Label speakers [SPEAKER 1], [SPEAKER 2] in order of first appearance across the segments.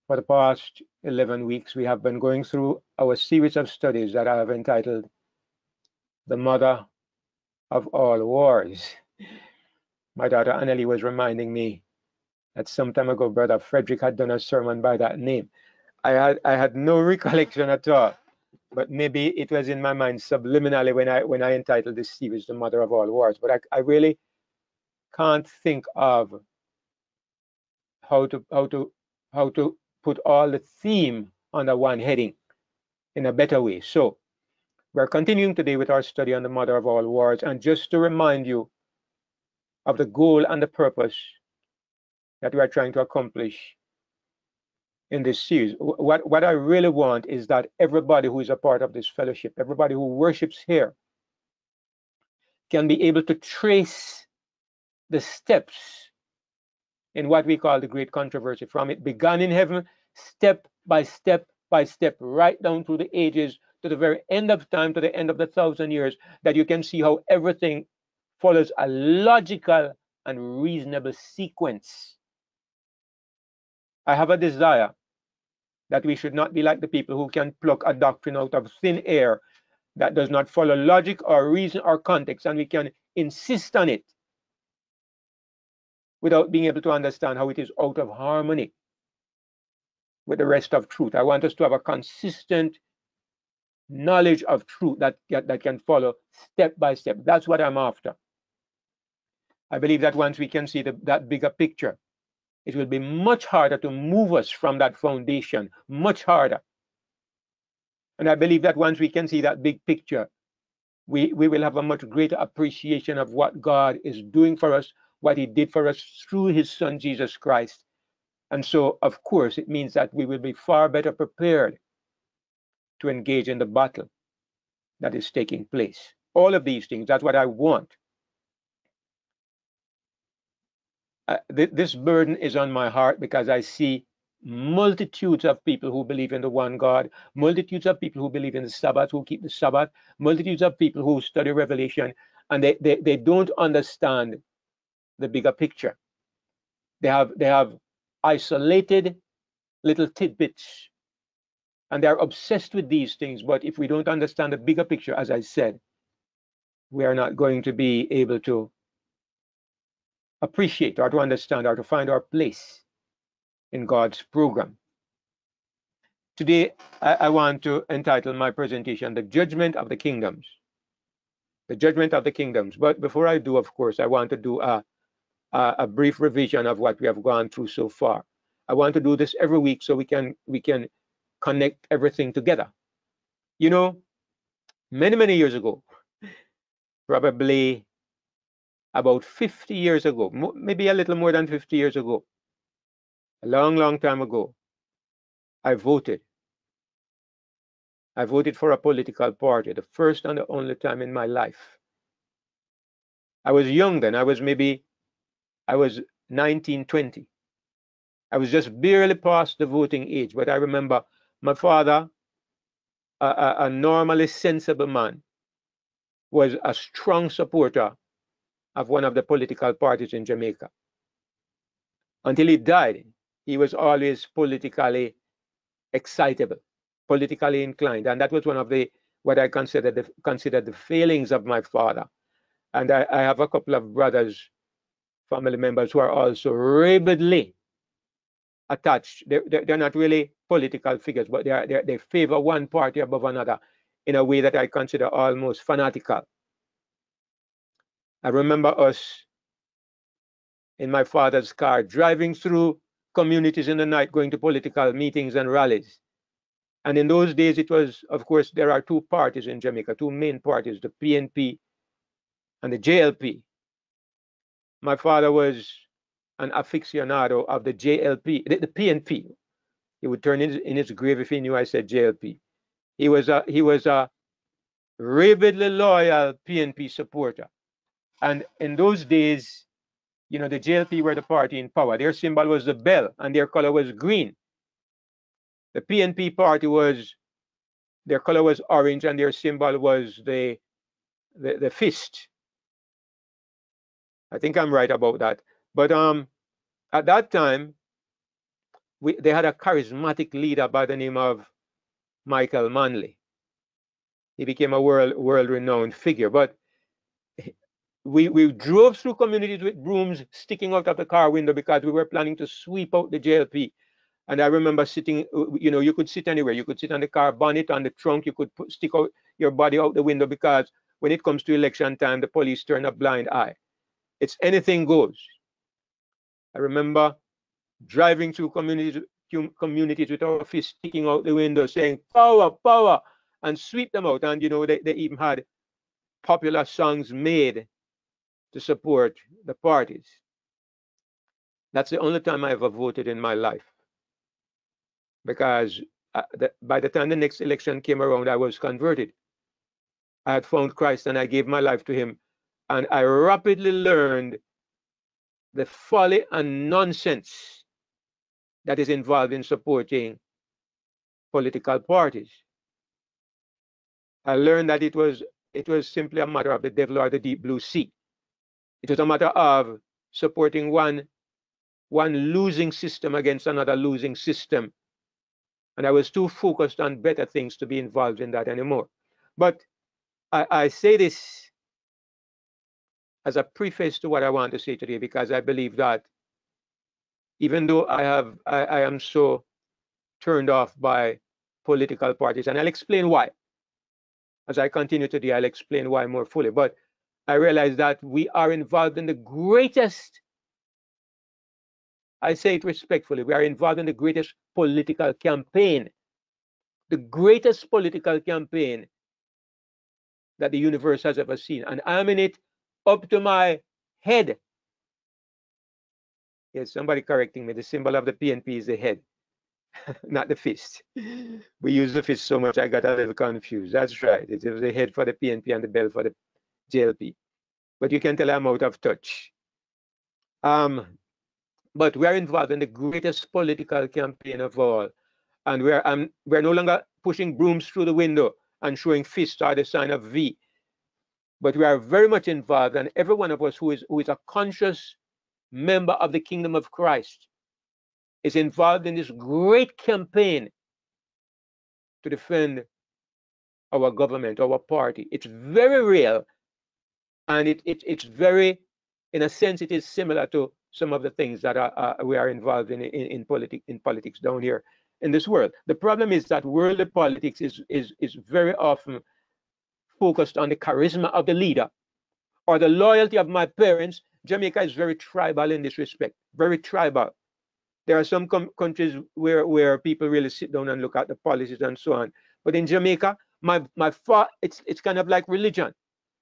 [SPEAKER 1] For the past 11 weeks, we have been going through our series of studies that I have entitled The Mother of All Wars. My daughter Annalie was reminding me that some time ago, Brother Frederick had done a sermon by that name. I had no recollection at all, but maybe it was in my mind subliminally when I entitled this series The Mother of All Wars. But I really can't think of how to put all the theme under one heading in a better way. So we're continuing today with our study on the Mother of All Wars, and just to remind you of the goal and the purpose that we are trying to accomplish in this series. What I really want is that everybody who is a part of this fellowship, everybody who worships here, can be able to trace the steps in what we call the great controversy, from it began in heaven, step by step by step, right down through the ages, to the very end of time, to the end of the 1,000 years, that you can see how everything follows a logical and reasonable sequence. I have a desire that we should not be like the people who can pluck a doctrine out of thin air that does not follow logic or reason or context, and we can insist on it without being able to understand how it is out of harmony with the rest of truth. I want us to have a consistent knowledge of truth that can follow step by step. That's what I'm after. I believe that once we can see that bigger picture, it will be much harder to move us from that foundation, much harder. And I believe that once we can see that big picture, we will have a much greater appreciation of what God is doing for us, what he did for us through his son, Jesus Christ. And so, of course, it means that we will be far better prepared to engage in the battle that is taking place. All of these things, that's what I want. This burden is on my heart because I see multitudes of people who believe in the one God, multitudes of people who believe in the Sabbath, who keep the Sabbath, multitudes of people who study Revelation, and they don't understand the bigger picture. They have isolated little tidbits, and they're obsessed with these things. But if we don't understand the bigger picture, as I said, we are not going to be able to appreciate or to understand or to find our place in God's program. Today, I want to entitle my presentation, The Judgment of the Kingdoms. The Judgment of the Kingdoms. But before I do, of course, I want to do a brief revision of what we have gone through so far. I want to do this every week so we can connect everything together. You know, many years ago, probably about 50 years ago, maybe a little more than 50 years ago, a long time ago, I voted. I voted for a political party, the first and the only time in my life. I was young then. I was 19, 20. I was just barely past the voting age, but I remember my father, a normally sensible man, was a strong supporter of one of the political parties in Jamaica. Until he died, he was always politically excitable, politically inclined, and that was one of what I considered the failings of my father. And I have a couple of brothers, family members, who are also rabidly attached. They're not really political figures, but they favor one party above another in a way that I consider almost fanatical. I remember us in my father's car driving through communities in the night, going to political meetings and rallies. And in those days, it was, of course, there are two parties in Jamaica, two main parties, the PNP and the JLP. My father was an aficionado of the JLP, the PNP. He would turn in his grave if he knew I said JLP. He was a rabidly loyal PNP supporter. And in those days, you know, the JLP were the party in power. Their symbol was the bell, and their color was green. The PNP party their color was orange, and their symbol was the fist. I think I'm right about that. But at that time, they had a charismatic leader by the name of Michael Manley. He became a world-renowned figure. But we drove through communities with brooms sticking out of the car window because we were planning to sweep out the JLP. And I remember sitting, you could sit anywhere. You could sit on the car bonnet, on the trunk. You could stick out your body out the window because when it comes to election time, the police turn a blind eye. It's anything goes. I remember driving through communities with our fists sticking out the window saying, power, power, and sweep them out. And, they even had popular songs made to support the parties. That's the only time I ever voted in my life. Because by the time the next election came around, I was converted. I had found Christ and I gave my life to him. And I rapidly learned the folly and nonsense that is involved in supporting political parties. I learned that it was simply a matter of the devil or the deep blue sea. It was a matter of supporting one losing system against another losing system. And I was too focused on better things to be involved in that anymore. But I say this as a preface to what I want to say today, because I believe that even though I am so turned off by political parties, and I'll explain why. As I continue today, I'll explain why more fully. But I realize that we are involved in the greatest, I say it respectfully, we are involved in the greatest political campaign, the greatest political campaign that the universe has ever seen. And I'm in it up to my head. Yes, somebody correcting me. The symbol of the PNP is the head, not the fist. We use the fist so much I got a little confused. That's right. It was the head for the PNP and the bell for the JLP. But you can tell I'm out of touch. But we are involved in the greatest political campaign of all. And we're no longer pushing brooms through the window and showing fists or the sign of V. But we are very much involved, and every one of us who is a conscious member of the kingdom of Christ is involved in this great campaign to defend our government, our party. It's very real, and it's very, in a sense, it is similar to some of the things that we are involved in politics down here in this world. The problem is that worldly politics is very often focused on the charisma of the leader or the loyalty of my parents. Jamaica is very tribal in this respect, very tribal. There are some countries where people really sit down and look at the policies and so on. But in Jamaica, it's kind of like religion.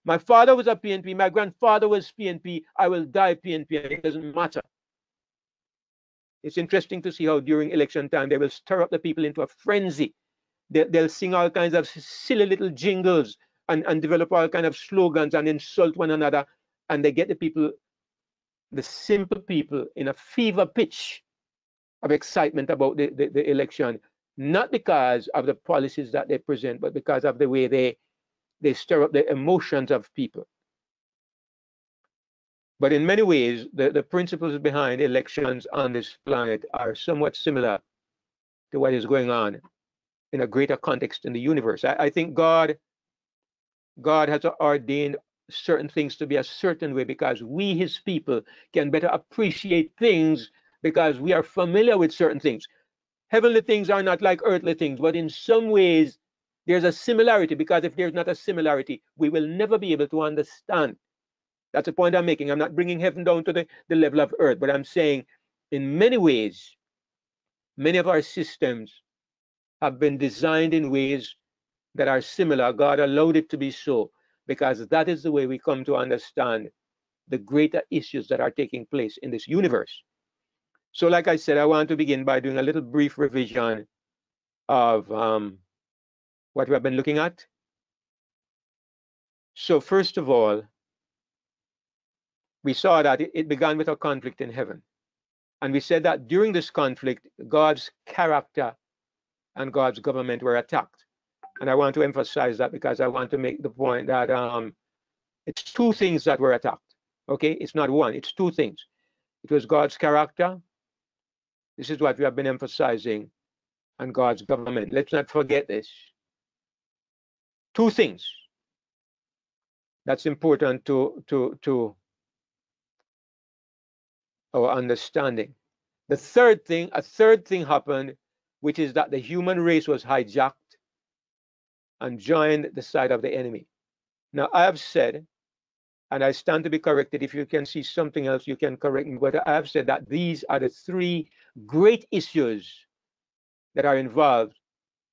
[SPEAKER 1] My father was a PNP, my grandfather was PNP, I will die PNP, and it doesn't matter. It's interesting to see how during election time, they will stir up the people into a frenzy. They'll sing all kinds of silly little jingles and develop all kinds of slogans and insult one another. And they get the people, the simple people, in a fever pitch of excitement about the election, not because of the policies that they present, but because of the way they stir up the emotions of people. But in many ways, the principles behind elections on this planet are somewhat similar to what is going on in a greater context in the universe. I think God has ordained certain things to be a certain way because we, his people, can better appreciate things because we are familiar with certain things. Heavenly things are not like earthly things, but in some ways, there's a similarity, because if there's not a similarity, we will never be able to understand. That's the point I'm making. I'm not bringing heaven down to the level of earth, but I'm saying in many ways, many of our systems have been designed in ways that are similar. God allowed it to be so, because that is the way we come to understand the greater issues that are taking place in this universe. So like I said, I want to begin by doing a little brief revision of what we have been looking at. So first of all, we saw that it began with a conflict in heaven. And we said that during this conflict, God's character and God's government were attacked. And I want to emphasize that because I want to make the point that it's two things that were attacked. Okay, it's not one, it's two things. It was God's character This is what we have been emphasizing on God's government. Let's not forget this. Two things that's important to our understanding. A third thing happened, which is that the human race was hijacked and joined the side of the enemy. Now, I have said, and I stand to be corrected, if you can see something else, you can correct me, but I have said that these are the three great issues that are involved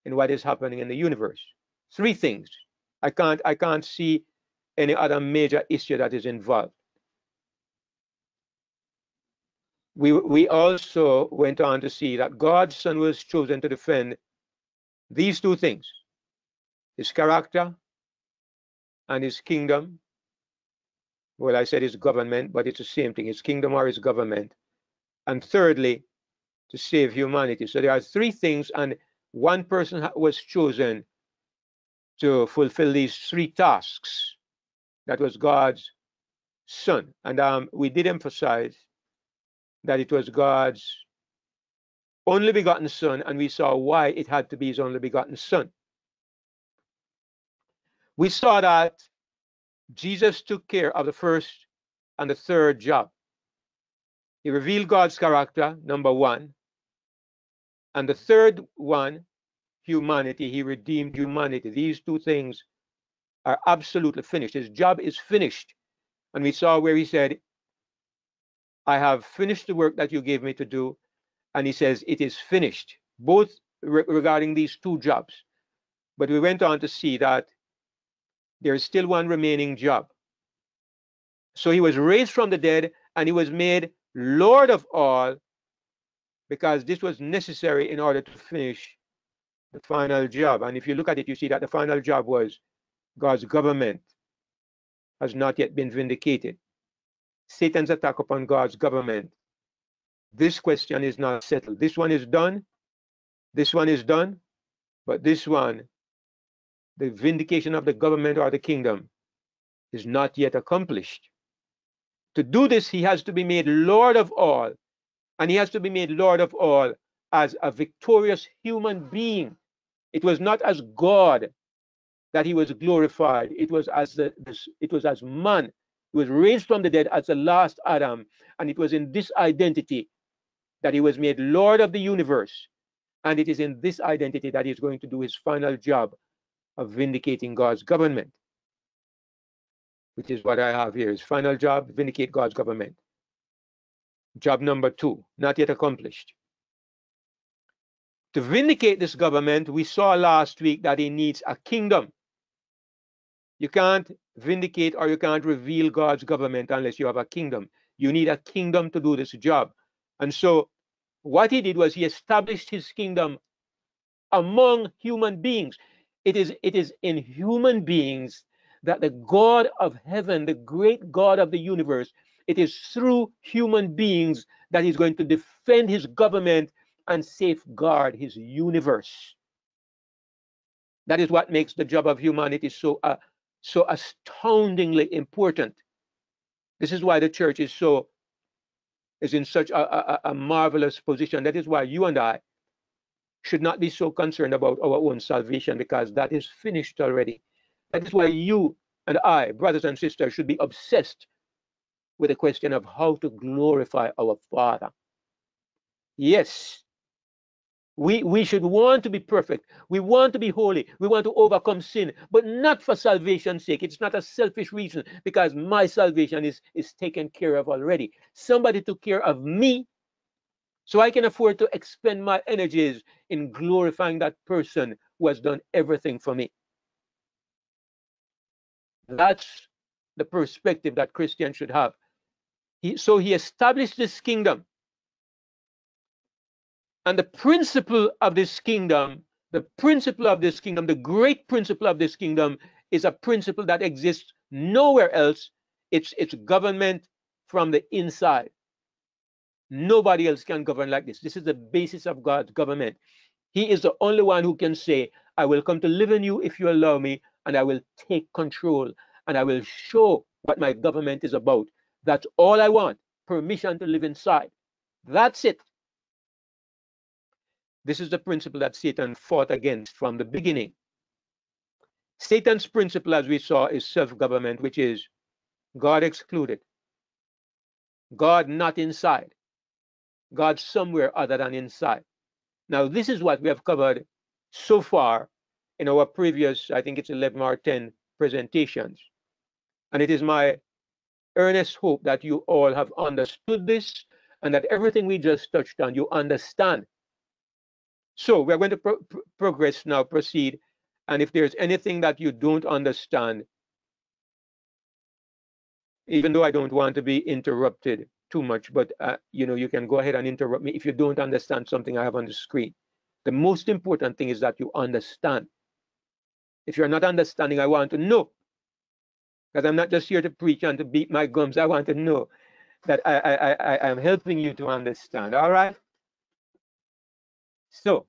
[SPEAKER 1] in what is happening in the universe. Three things. I can't see any other major issue that is involved. We also went on to see that God's Son was chosen to defend these two things: his character and his kingdom. Well, I said his government, but it's the same thing, his kingdom or his government. And thirdly, to save humanity. So there are three things, and one person was chosen to fulfill these three tasks. That was God's Son. And we did emphasize that it was God's only begotten Son, and we saw why it had to be his only begotten Son. We saw that Jesus took care of the first and the third job. He revealed God's character, number one. And the third one, humanity, he redeemed humanity. These two things are absolutely finished. His job is finished. And we saw where he said, I have finished the work that you gave me to do. And he says, it is finished, both regarding these two jobs. But we went on to see that there is still one remaining job. So he was raised from the dead, and he was made Lord of all, because this was necessary in order to finish the final job. And if you look at it, you see that the final job was God's government has not yet been vindicated. Satan's attack upon God's government. This question is not settled. This one is done. This one is done. But this one, the vindication of the government or the kingdom, is not yet accomplished. To do this, he has to be made Lord of all. And he has to be made Lord of all as a victorious human being. It was not as God that he was glorified. It was as man. He was raised from the dead as the last Adam. And it was in this identity that he was made Lord of the universe. And it is in this identity that he's going to do his final job of vindicating God's government, which is what I have here. His final job, vindicate God's government. Job number two, not yet accomplished. To vindicate this government, we saw last week that he needs a kingdom. You can't vindicate or you can't reveal God's government unless you have a kingdom. You need a kingdom to do this job. And so what he did was he established his kingdom among human beings. It is in human beings that the God of heaven, the great God of the universe, it is through human beings that he's going to defend his government and safeguard his universe. That is what makes the job of humanity so astoundingly important. This is why the church is in such a marvelous position. That is why you and I should not be so concerned about our own salvation, because that is finished already. That is why you and I, brothers and sisters, should be obsessed with the question of how to glorify our Father. Yes, we should want to be perfect. We want to be holy. We want to overcome sin, but not for salvation's sake. It's not a selfish reason, because my salvation is taken care of already. Somebody took care of me, so I can afford to expend my energies in glorifying that person who has done everything for me. That's the perspective that Christians should have. So he established this kingdom. And the principle of this kingdom, the great principle of this kingdom, is a principle that exists nowhere else. It's government from the inside. Nobody else can govern like this. This is the basis of God's government. He is the only one who can say, I will come to live in you if you allow me, and I will take control, and I will show what my government is about. That's all I want, permission to live inside. That's it. This is the principle that Satan fought against from the beginning. Satan's principle, as we saw, is self-government, which is God excluded, God not inside, God somewhere other than inside. Now, this is what we have covered so far in our previous, I think it's 11 or 10 presentations. And it is my earnest hope that you all have understood this and that everything we just touched on, you understand. So we're going to progress now, proceed. And if there's anything that you don't understand, even though I don't want to be interrupted too much, but you can go ahead and interrupt me if you don't understand something I have on the screen. The most important thing is that you understand. If you're not understanding, I want to know, because I'm not just here to preach and to beat my gums. I want to know that I am helping you to understand. All right? So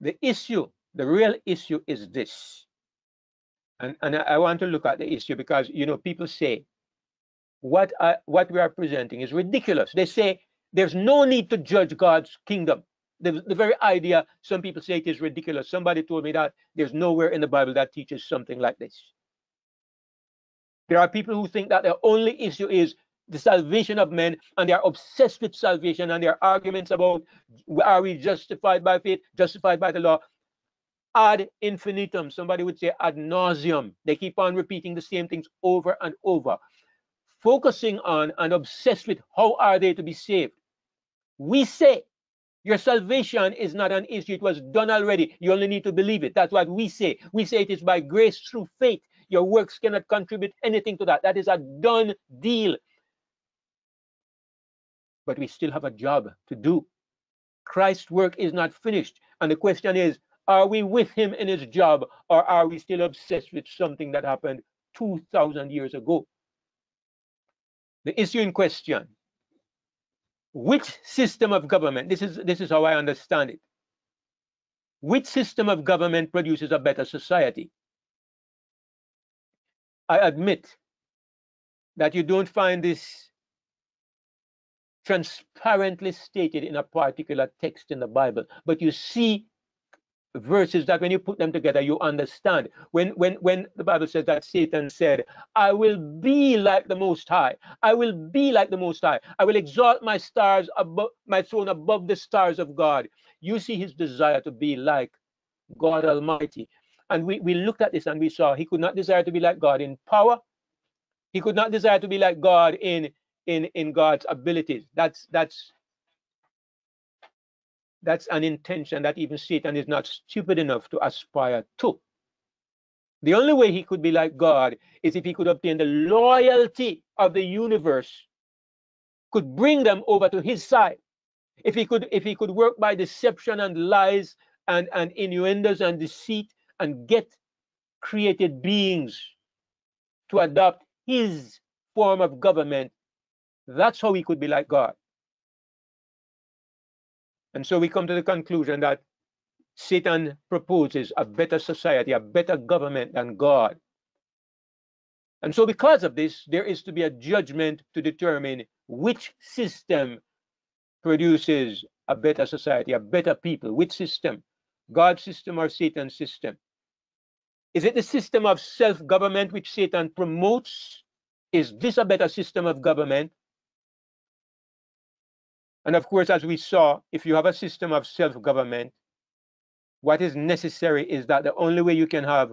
[SPEAKER 1] the issue, the real issue is this. And I want to look at the issue because, people say, what we are presenting is ridiculous. They say there's no need to judge God's kingdom. The very idea, some people say it is ridiculous. Somebody told me that there's nowhere in the Bible that teaches something like this. There are people who think that the only issue is the salvation of men, and they are obsessed with salvation, and their arguments about are we justified by faith, justified by the law, ad infinitum. Somebody would say ad nauseum. They keep on repeating the same things over and over, focusing on and obsessed with how are they to be saved. We say your salvation is not an issue. It was done already. You only need to believe it. That's what we say. We say it is by grace through faith. Your works cannot contribute anything to that. That is a done deal. But we still have a job to do. Christ's work is not finished. And the question is, are we with him in his job, or are we still obsessed with something that happened 2,000 years ago? The issue in question, which system of government, this is how I understand it, which system of government produces a better society? I admit that you don't find this transparently stated in a particular text in the Bible, but you see verses that when you put them together, you understand. When the Bible says that Satan said, I will be like the Most High. I will be like the Most High. I will exalt my stars above my throne above the stars of God. You see his desire to be like God Almighty. And we looked at this and we saw he could not desire to be like God in power. He could not desire to be like God in God's abilities. That's an intention that even Satan is not stupid enough to aspire to. The only way he could be like God is if he could obtain the loyalty of the universe, could bring them over to his side. If he could work by deception and lies and innuendos and deceit and get created beings to adopt his form of government, that's how he could be like God. And so we come to the conclusion that Satan proposes a better society, a better government than God. And so because of this, there is to be a judgment to determine which system produces a better society, a better people. Which system? God's system or Satan's system? Is it the system of self-government which Satan promotes? Is this a better system of government? And of course, as we saw, if you have a system of self-government, what is necessary is that the only way you can have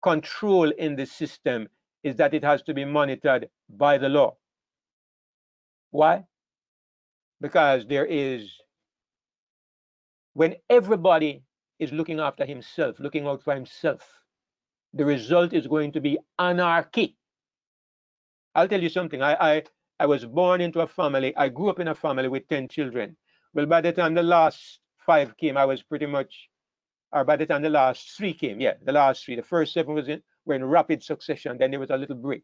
[SPEAKER 1] control in the system is that it has to be monitored by the law. Why? Because when everybody is looking after himself, looking out for himself, the result is going to be anarchy. I'll tell you something. I was born into a family. I grew up in a family with 10 children. Well, by the time the last 5 came, I was pretty much, or by the time the last 3 came, yeah, the last 3. The first 7 were in rapid succession. Then there was a little break.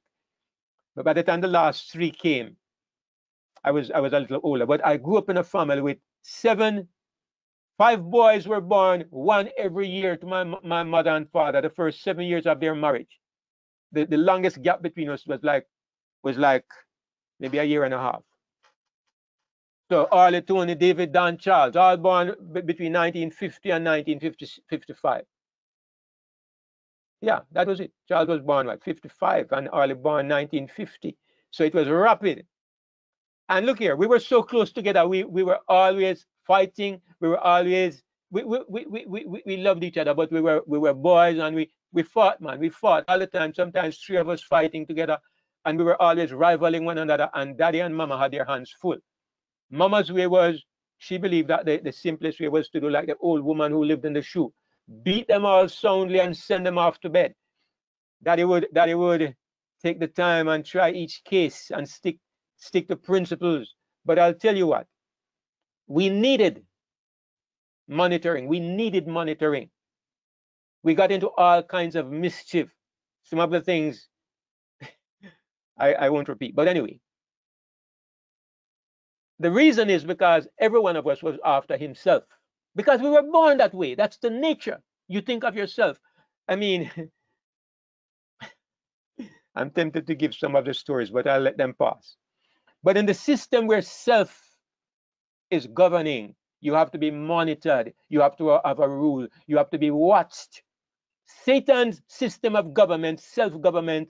[SPEAKER 1] But by the time the last 3 came, I was a little older. But I grew up in a family with 5 boys were born, 1 every year to my mother and father, the first 7 years of their marriage. The longest gap between us was like maybe a year and a half. So Arlie, Tony, David, Don, Charles, all born between 1950 and 1955. Yeah, that was it. Charles was born like 55 and Arlie born 1950. So it was rapid. And look here, we were so close together. We were always fighting. We were always we loved each other, but we were boys and we fought, man. We fought all the time. Sometimes three of us fighting together, and we were always rivaling one another. And Daddy and Mama had their hands full. Mama's way was she believed that the simplest way was to do like the old woman who lived in the shoe, beat them all soundly and send them off to bed. Daddy would take the time and try each case and stick to principles. But I'll tell you what, we needed monitoring. We needed monitoring. We got into all kinds of mischief. Some of the things I won't repeat. But anyway, the reason is because every one of us was after himself. Because we were born that way. That's the nature. You think of yourself. I mean, I'm tempted to give some of the stories, but I'll let them pass. But in the system where self is governing, you have to be monitored. You have to have a rule. You have to be watched. Satan's system of government, self-government,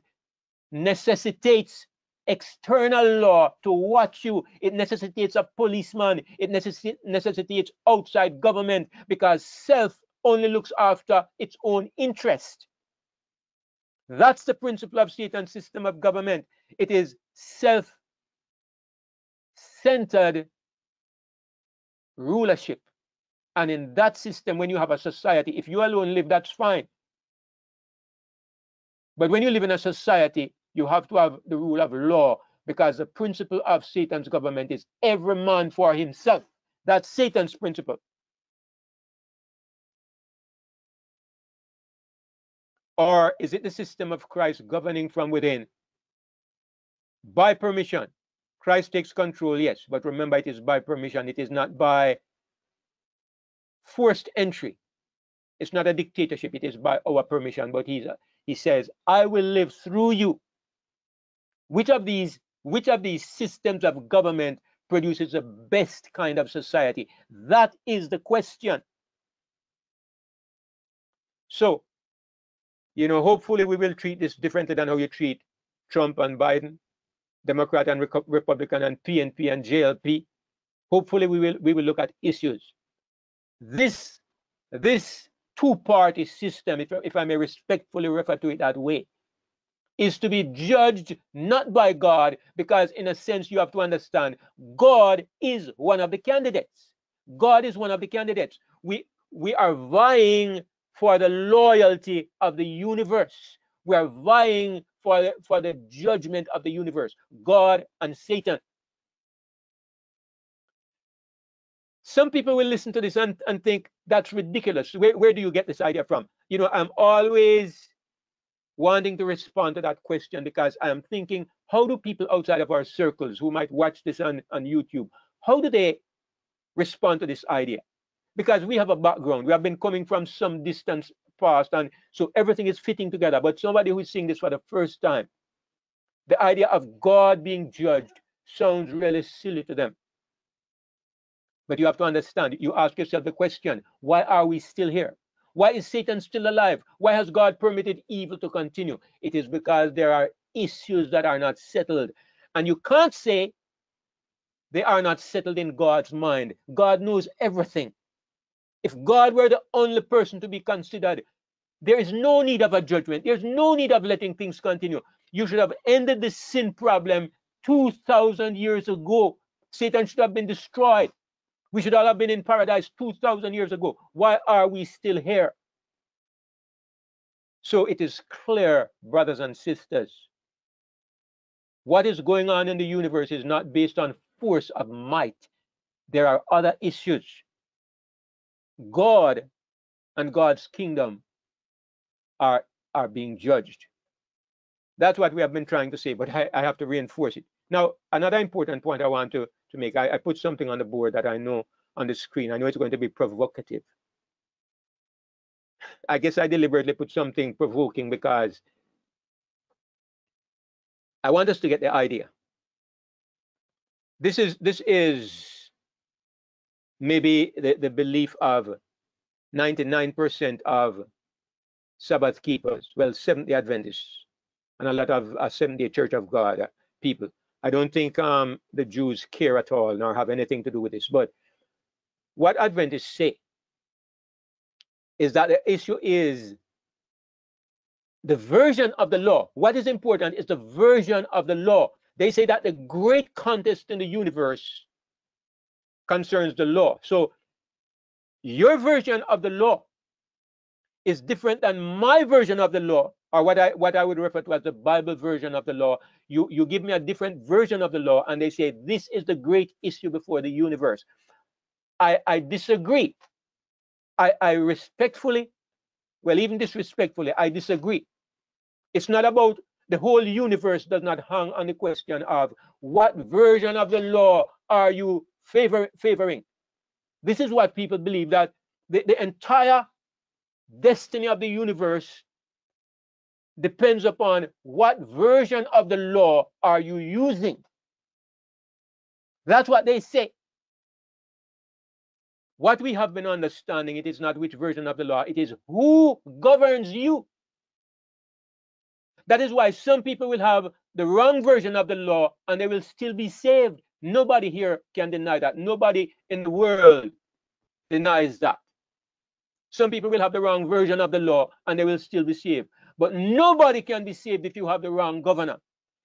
[SPEAKER 1] necessitates external law to watch you. It necessitates a policeman. It necessitates outside government because self only looks after its own interest. That's the principle of Satan's system of government. It is self-centered rulership. And in that system, when you have a society, if you alone live, that's fine. But when you live in a society, you have to have the rule of law because the principle of Satan's government is every man for himself. That's Satan's principle. Or is it the system of Christ governing from within? By permission. Christ takes control, yes, but remember it is by permission. It is not by forced entry. It's not a dictatorship. It is by our permission, but he says, I will live through you. Which of these systems of government produces the best kind of society? That is the question. So, hopefully we will treat this differently than how you treat Trump and Biden, Democrat and Republican and PNP and JLP. Hopefully we will look at issues. This two-party system, if I may respectfully refer to it that way, is to be judged not by God, because in a sense you have to understand God is one of the candidates. God is one of the candidates. We are vying for the loyalty of the universe. We are vying for the judgment of the universe, God and Satan. Some people will listen to this and think that's ridiculous. Where do you get this idea from? I'm always wanting to respond to that question because I am thinking, how do people outside of our circles who might watch this on YouTube, how do they respond to this idea? Because we have a background. We have been coming from some distance past, and so everything is fitting together. But somebody who is seeing this for the first time, the idea of God being judged sounds really silly to them. But you have to understand, you ask yourself the question, why are we still here? Why is Satan still alive? Why has God permitted evil to continue? It is because there are issues that are not settled. And you can't say they are not settled in God's mind. God knows everything. If God were the only person to be considered, there is no need of a judgment. There's no need of letting things continue. You should have ended the sin problem 2,000 years ago. Satan should have been destroyed. We should all have been in paradise 2,000 years ago. Why are we still here? So it is clear, brothers and sisters, what is going on in the universe is not based on force of might. There are other issues. God and God's kingdom are being judged. That's what we have been trying to say, but I have to reinforce it. Now, another important point I want to make, I put something on the board that I know on the screen. I know it's going to be provocative. I guess I deliberately put something provoking because I want us to get the idea. This is maybe the belief of 99% of Sabbath keepers, well, Seventh-day Adventists, and a lot of Seventh-day Church of God people. I don't think the Jews care at all, nor have anything to do with this. But what Adventists say is that the issue is the version of the law. What is important is the version of the law. They say that the great contest in the universe concerns the law. So your version of the law is different than my version of the law, or what I would refer to as the Bible version of the law. You give me a different version of the law, and they say this is the great issue before the universe. I disagree. I respectfully, well, even disrespectfully, I disagree. It's not about the whole universe does not hang on the question of what version of the law are you favoring. This is what people believe, that the entire destiny of the universe depends upon what version of the law are you using. That's what they say. What we have been understanding, it is not which version of the law, it is who governs you. That is why some people will have the wrong version of the law and they will still be saved. Nobody here can deny that. Nobody in the world denies that. Some people will have the wrong version of the law and they will still be saved. But nobody can be saved if you have the wrong governor.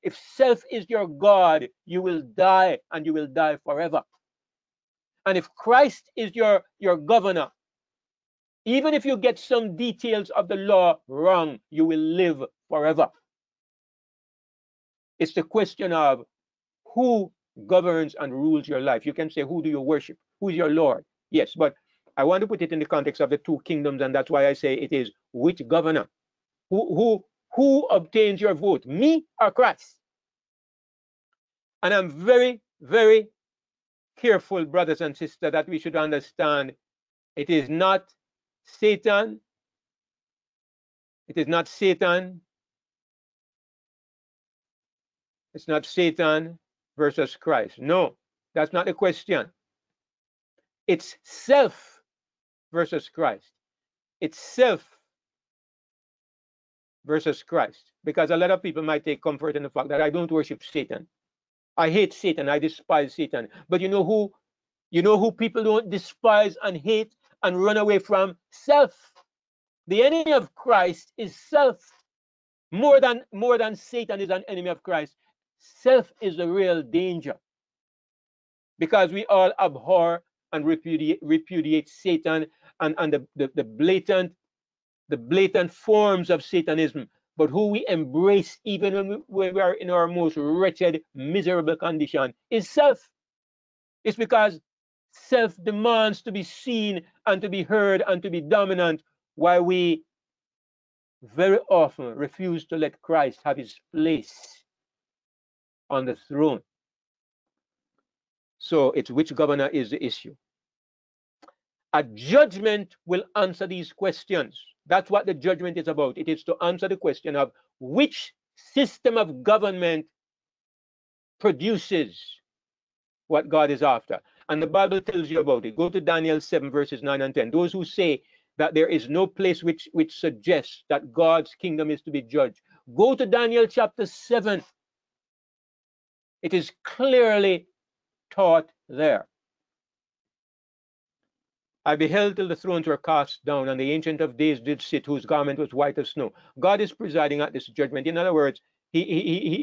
[SPEAKER 1] If self is your God, you will die, and you will die forever. And if Christ is your governor, even if you get some details of the law wrong, you will live forever. It's the question of who governs and rules your life. You can say, who do you worship? Who's your Lord? Yes, but I want to put it in the context of the two kingdoms, and that's why I say it is which governor? Who obtains your vote? Me or Christ? And I'm very, very careful, brothers and sisters, that we should understand it is not Satan. It is not Satan. It's not Satan versus Christ. No, that's not the question. It's self versus Christ. It's self versus Christ. Because a lot of people might take comfort in the fact that I don't worship Satan. I hate Satan. I despise Satan. But you know who? You know who people don't despise and hate and run away from? Self. The enemy of Christ is self. More than Satan is an enemy of Christ. Self is the real danger. Because we all abhor and repudiate Satan and the blatant forms of Satanism. But who we embrace even when we are in our most wretched, miserable condition is self. It's because self demands to be seen and to be heard and to be dominant, while we very often refuse to let Christ have his place on the throne. So it's which governor is the issue. A judgment will answer these questions. That's what the judgment is about. It is to answer the question of which system of government produces what God is after. And the Bible tells you about it. Go to Daniel 7, verses 9 and 10. Those who say that there is no place which suggests that God's kingdom is to be judged, go to Daniel chapter 7. It is clearly taught there. I beheld till the thrones were cast down, and the Ancient of Days did sit, whose garment was white as snow. God is presiding at this judgment. In other words, he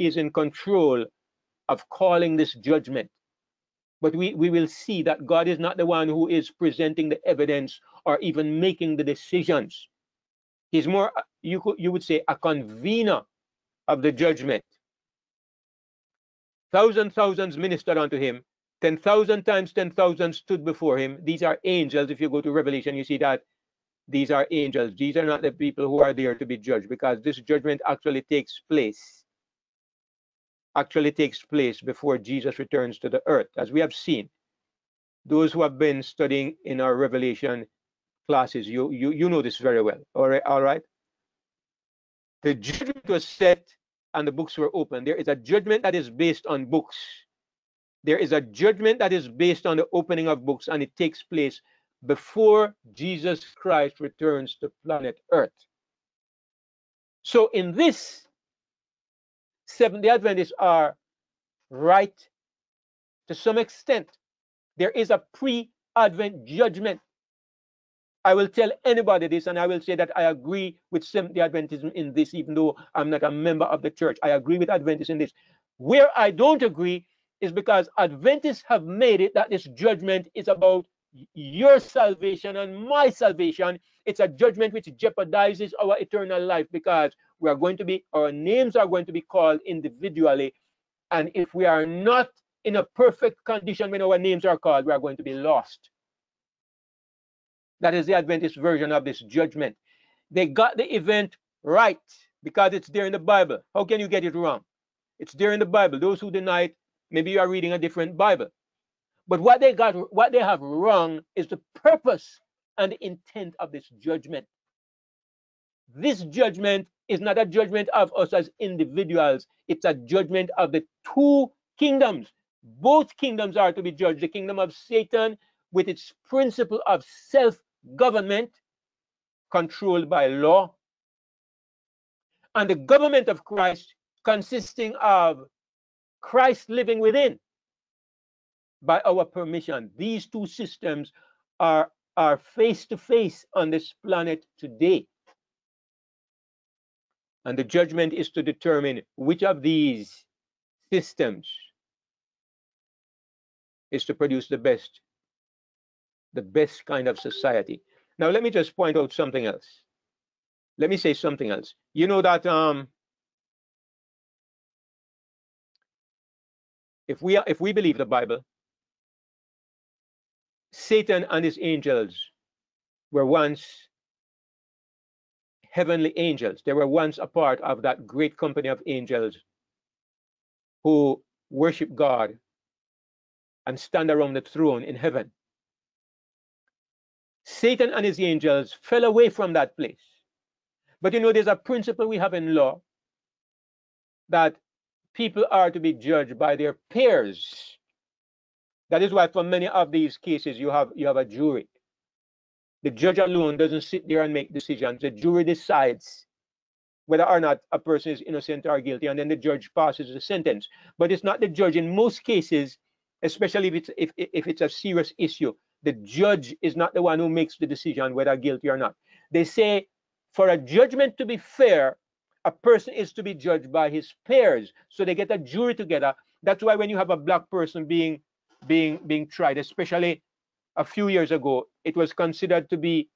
[SPEAKER 1] is in control of calling this judgment. But we will see that God is not the one who is presenting the evidence or even making the decisions. He's more, you would say, a convener of the judgment. Thousands ministered unto him. 10,000 times 10,000 stood before him. These are angels. If you go to Revelation, you see that these are angels. These are not the people who are there to be judged, because this judgment actually takes place before Jesus returns to the earth, as we have seen. Those who have been studying in our Revelation classes, you know this very well. All right. The judgment was set and the books were opened. There is a judgment that is based on books. There is a judgment that is based on the opening of books, and it takes place before Jesus Christ returns to planet Earth. So in this, Seventh-day Adventists are right to some extent. There is a pre-Advent judgment. I will tell anybody this, and I will say that I agree with Seventh-day Adventism in this, even though I'm not a member of the church. I agree with Adventists in this. Where I don't agree is because Adventists have made it that this judgment is about your salvation and my salvation. It's a judgment which jeopardizes our eternal life, because we are going to be, our names are going to be called individually. And if we are not in a perfect condition when our names are called, we are going to be lost. That is the Adventist version of this judgment. They got the event right because it's there in the Bible. How can you get it wrong? It's there in the Bible. Those who deny it, maybe you are reading a different Bible. But what they have wrong is the purpose and the intent of this judgment. This judgment is not a judgment of us as individuals. It's a judgment of the two kingdoms. Both kingdoms are to be judged. The kingdom of Satan, with its principle of self-government controlled by law, and the government of Christ, consisting of Christ living within by our permission. These two systems are face to face on this planet today. And the judgment is to determine which of these systems is to produce the best kind of society. Now, let me just point out something else. Let me say something else. You know that if we believe the Bible, Satan and his angels were once heavenly angels. They were once a part of that great company of angels who worship God and stand around the throne in heaven. Satan and his angels fell away from that place. But you know, there's a principle we have in law that people are to be judged by their peers. That is why for many of these cases you have a jury. The judge alone doesn't sit there and make decisions. The jury decides whether or not a person is innocent or guilty, and then the judge passes the sentence. But it's not the judge in most cases, especially if it's a serious issue. The judge is not the one who makes the decision whether guilty or not. They say for a judgment to be fair, a person is to be judged by his peers. So they get a jury together. That's why when you have a black person being tried, especially a few years ago, it was considered to be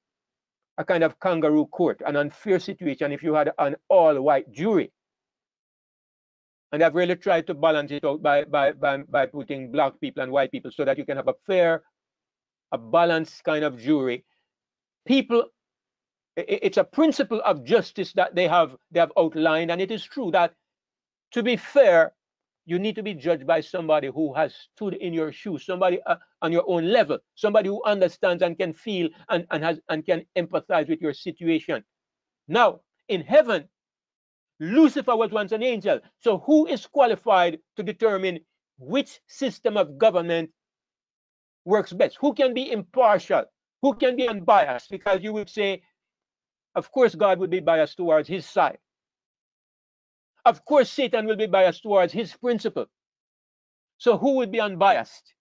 [SPEAKER 1] a kind of kangaroo court, an unfair situation if you had an all-white jury. And I've really tried to balance it out by putting black people and white people so that you can have a fair, a balanced kind of jury. People, it's a principle of justice that they have outlined, and it is true that to be fair, you need to be judged by somebody who has stood in your shoes, somebody on your own level, somebody who understands and can feel and can empathize with your situation. Now, in heaven, Lucifer was once an angel. So who is qualified to determine which system of government works best? Who can be impartial? Who can be unbiased? Because you would say, of course, God would be biased towards his side. Of course, Satan will be biased towards his principle. So who would be unbiased?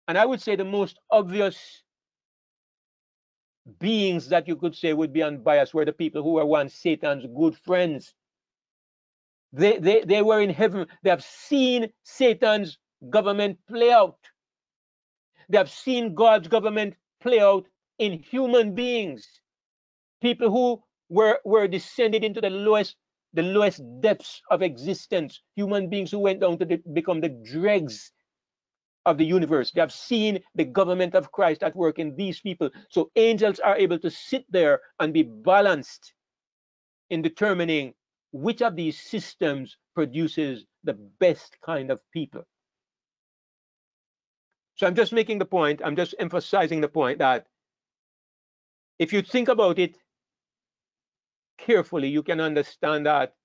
[SPEAKER 1] And I would say the most obvious beings that you could say would be unbiased were the people who were once Satan's good friends. They were in heaven. They have seen Satan's government play out. They have seen God's government play out in human beings. People who were descended into the lowest depths of existence. Human beings who went down to become the dregs of the universe. They have seen the government of Christ at work in these people. So angels are able to sit there and be balanced in determining which of these systems produces the best kind of people. So I'm just making the point, I'm just emphasizing the point that if you think about it carefully, you can understand that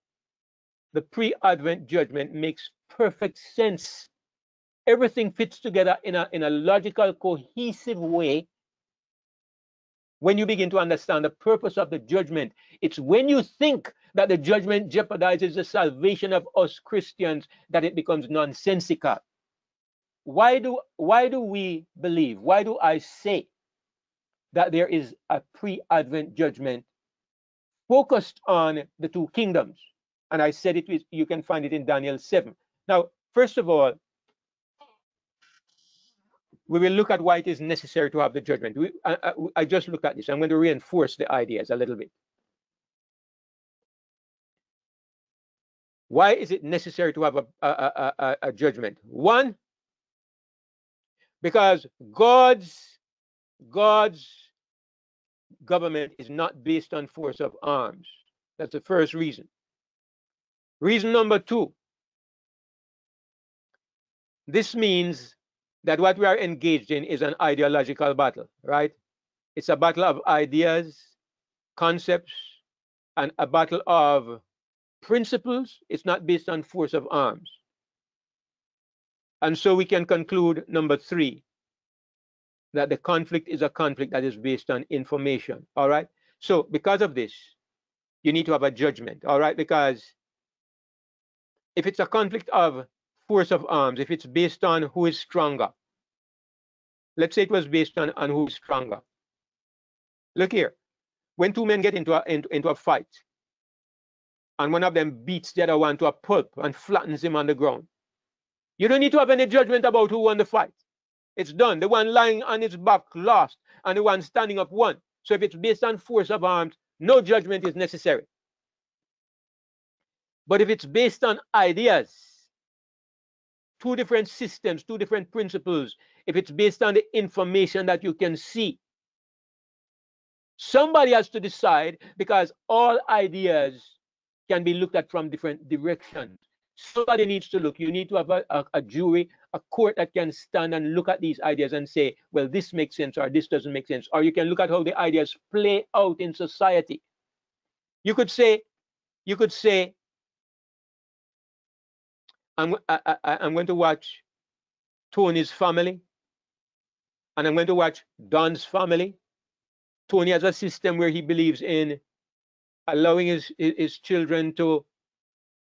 [SPEAKER 1] the pre-Advent judgment makes perfect sense everything fits together in a logical, cohesive way when you begin to understand the purpose of the judgment. It's when you think that the judgment jeopardizes the salvation of us Christians that it becomes nonsensical. Why do we believe, why do I say that there is a pre-Advent judgment focused on the two kingdoms? And I said it, you can find it in Daniel 7. Now, first of all, we will look at why it is necessary to have the judgment. I just looked at this. I'm going to reinforce the ideas a little bit. Why is it necessary to have a judgment? One, because God's government is not based on force of arms. That's the first reason. Reason number two, this means that what we are engaged in is an ideological battle, right? It's a battle of ideas, concepts, and a battle of principles. It's not based on force of arms. And so we can conclude, number three, that the conflict is a conflict that is based on information. All right. So because of this, you need to have a judgment. All right. Because if it's a conflict of force of arms, if it's based on who is stronger, let's say it was based on who is stronger. Look here. When two men get into a fight, and one of them beats the other one to a pulp and flattens him on the ground, you don't need to have any judgment about who won the fight. It's done. The one lying on his back lost, and the one standing up won. So if it's based on force of arms, no judgment is necessary. But if it's based on ideas, two different systems, two different principles, if it's based on the information that you can see, somebody has to decide, because all ideas can be looked at from different directions. Somebody needs to look. You need to have a jury, a court that can stand and look at these ideas and say, well, this makes sense or this doesn't make sense. Or you can look at how the ideas play out in society. You could say, I'm going to watch Tony's family, and I'm going to watch Don's family. Tony has a system where he believes in allowing his children to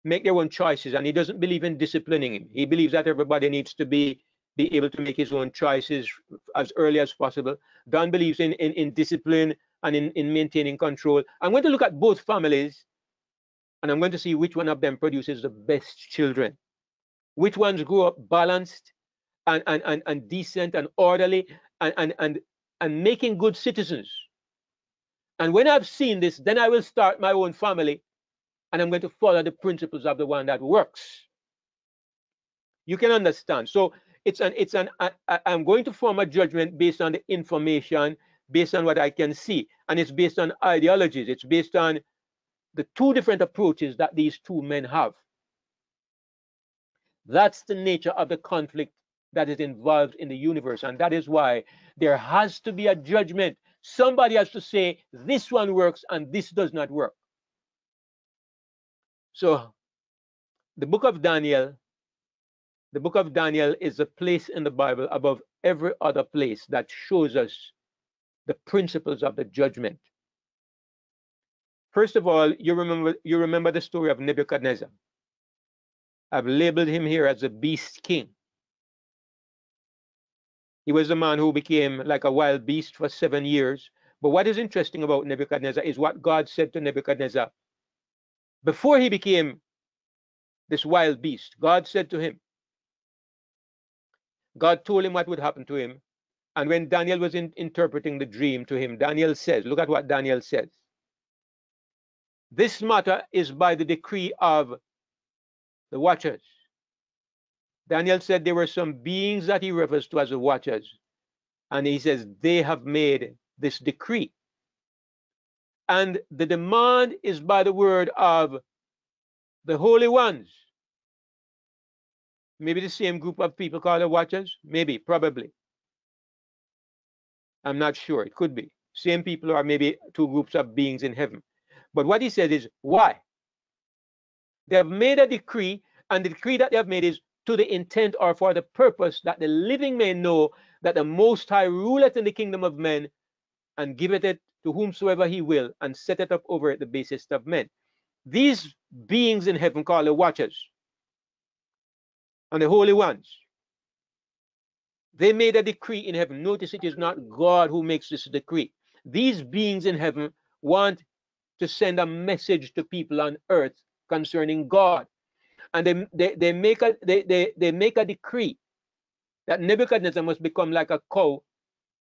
[SPEAKER 1] make their own choices, and he doesn't believe in disciplining him. He believes that everybody needs to be able to make his own choices as early as possible. Don believes in discipline and in maintaining control. I'm going to look at both families, and I'm going to see which one of them produces the best children, which ones grow up balanced and decent and orderly and making good citizens. And when I've seen this, then I will start my own family, and I'm going to follow the principles of the one that works. You can understand. So I'm going to form a judgment based on the information, based on what I can see, and it's based on ideologies. It's based on the two different approaches that these two men have. That's the nature of the conflict that is involved in the universe, and that is why there has to be a judgment. Somebody has to say this one works and this does not work. So the book of Daniel is a place in the Bible above every other place that shows us the principles of the judgment. First of all, you remember the story of Nebuchadnezzar. I've labeled him here as the beast king. He was a man who became like a wild beast for 7 years. But what is interesting about Nebuchadnezzar is what God said to Nebuchadnezzar before he became this wild beast. God said to him, God told him what would happen to him. And when Daniel was interpreting the dream to him, Daniel says, look at what Daniel says. This matter is by the decree of the watchers. Daniel said there were some beings that he refers to as the watchers. And he says they have made this decree. And the demand is by the word of the holy ones. Maybe the same group of people called the watchers. Maybe, probably. I'm not sure. It could be. Same people, or maybe two groups of beings in heaven. But what he says is, why? They have made a decree, and the decree that they have made is to the intent or for the purpose that the living may know that the Most High ruleth in the kingdom of men, and giveth it to whomsoever he will, and setteth up over it the basest of men. These beings in heaven, called the watchers and the holy ones, they made a decree in heaven. Notice it is not God who makes this decree. These beings in heaven want to send a message to people on earth concerning God. And they make a decree that Nebuchadnezzar must become like a cow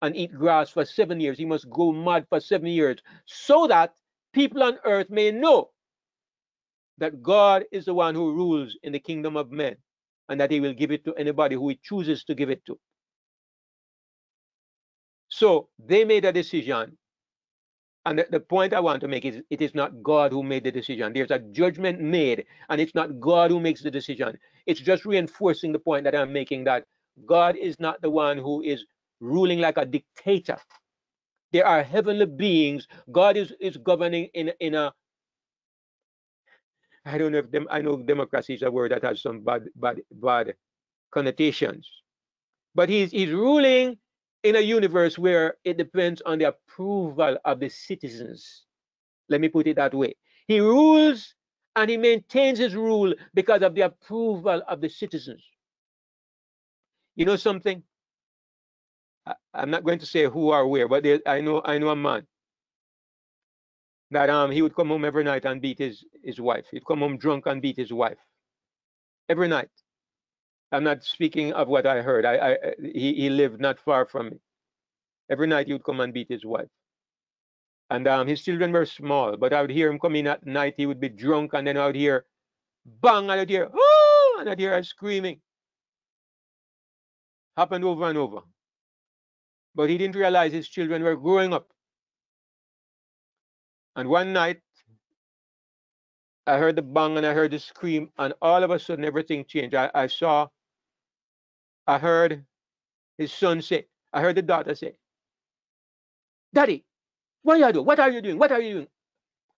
[SPEAKER 1] and eat grass for 7 years. He must go mad for 7 years, so that people on earth may know that God is the one who rules in the kingdom of men, and that he will give it to anybody who he chooses to give it to. So they made a decision. And the point I want to make is, it is not God who made the decision. There's a judgment made, and it's not God who makes the decision. It's just reinforcing the point that I'm making, that God is not the one who is ruling like a dictator. There are heavenly beings. God is governing in a, I don't know if I know democracy is a word that has some bad connotations. But he's ruling in a universe where it depends on the approval of the citizens. Let me put it that way. He rules and he maintains his rule because of the approval of the citizens. You know something? I'm not going to say who or where, but I know a man that he would come home every night and beat his wife. He'd come home drunk and beat his wife every night. I'm not speaking of what I heard. He lived not far from me. Every night he would come and beat his wife. And his children were small, but I would hear him come in at night. He would be drunk, and then I would hear bang, and I'd hear oh, and I'd hear her screaming. Happened over and over. But he didn't realize his children were growing up. And one night, I heard the bang and I heard the scream, and all of a sudden everything changed. I heard his son say, I heard the daughter say, "Daddy, what are you doing? What are you doing? What are you doing?"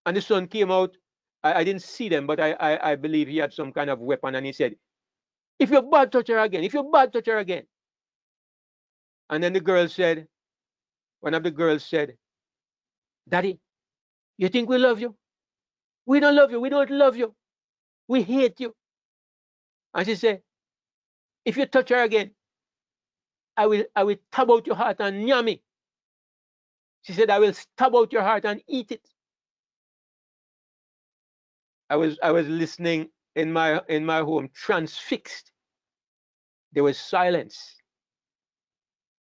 [SPEAKER 1] And the son came out. I didn't see them, but I believe he had some kind of weapon, and he said, "If you're bad, touch her again. If you're bad, touch her again." And then one of the girls said, "Daddy, you think we love you? We don't love you. We don't love you. We hate you." And she said, "If you touch her again, I will stab out your heart and yummy." She said, "I will stab out your heart and eat it." I was listening in my home, transfixed. There was silence.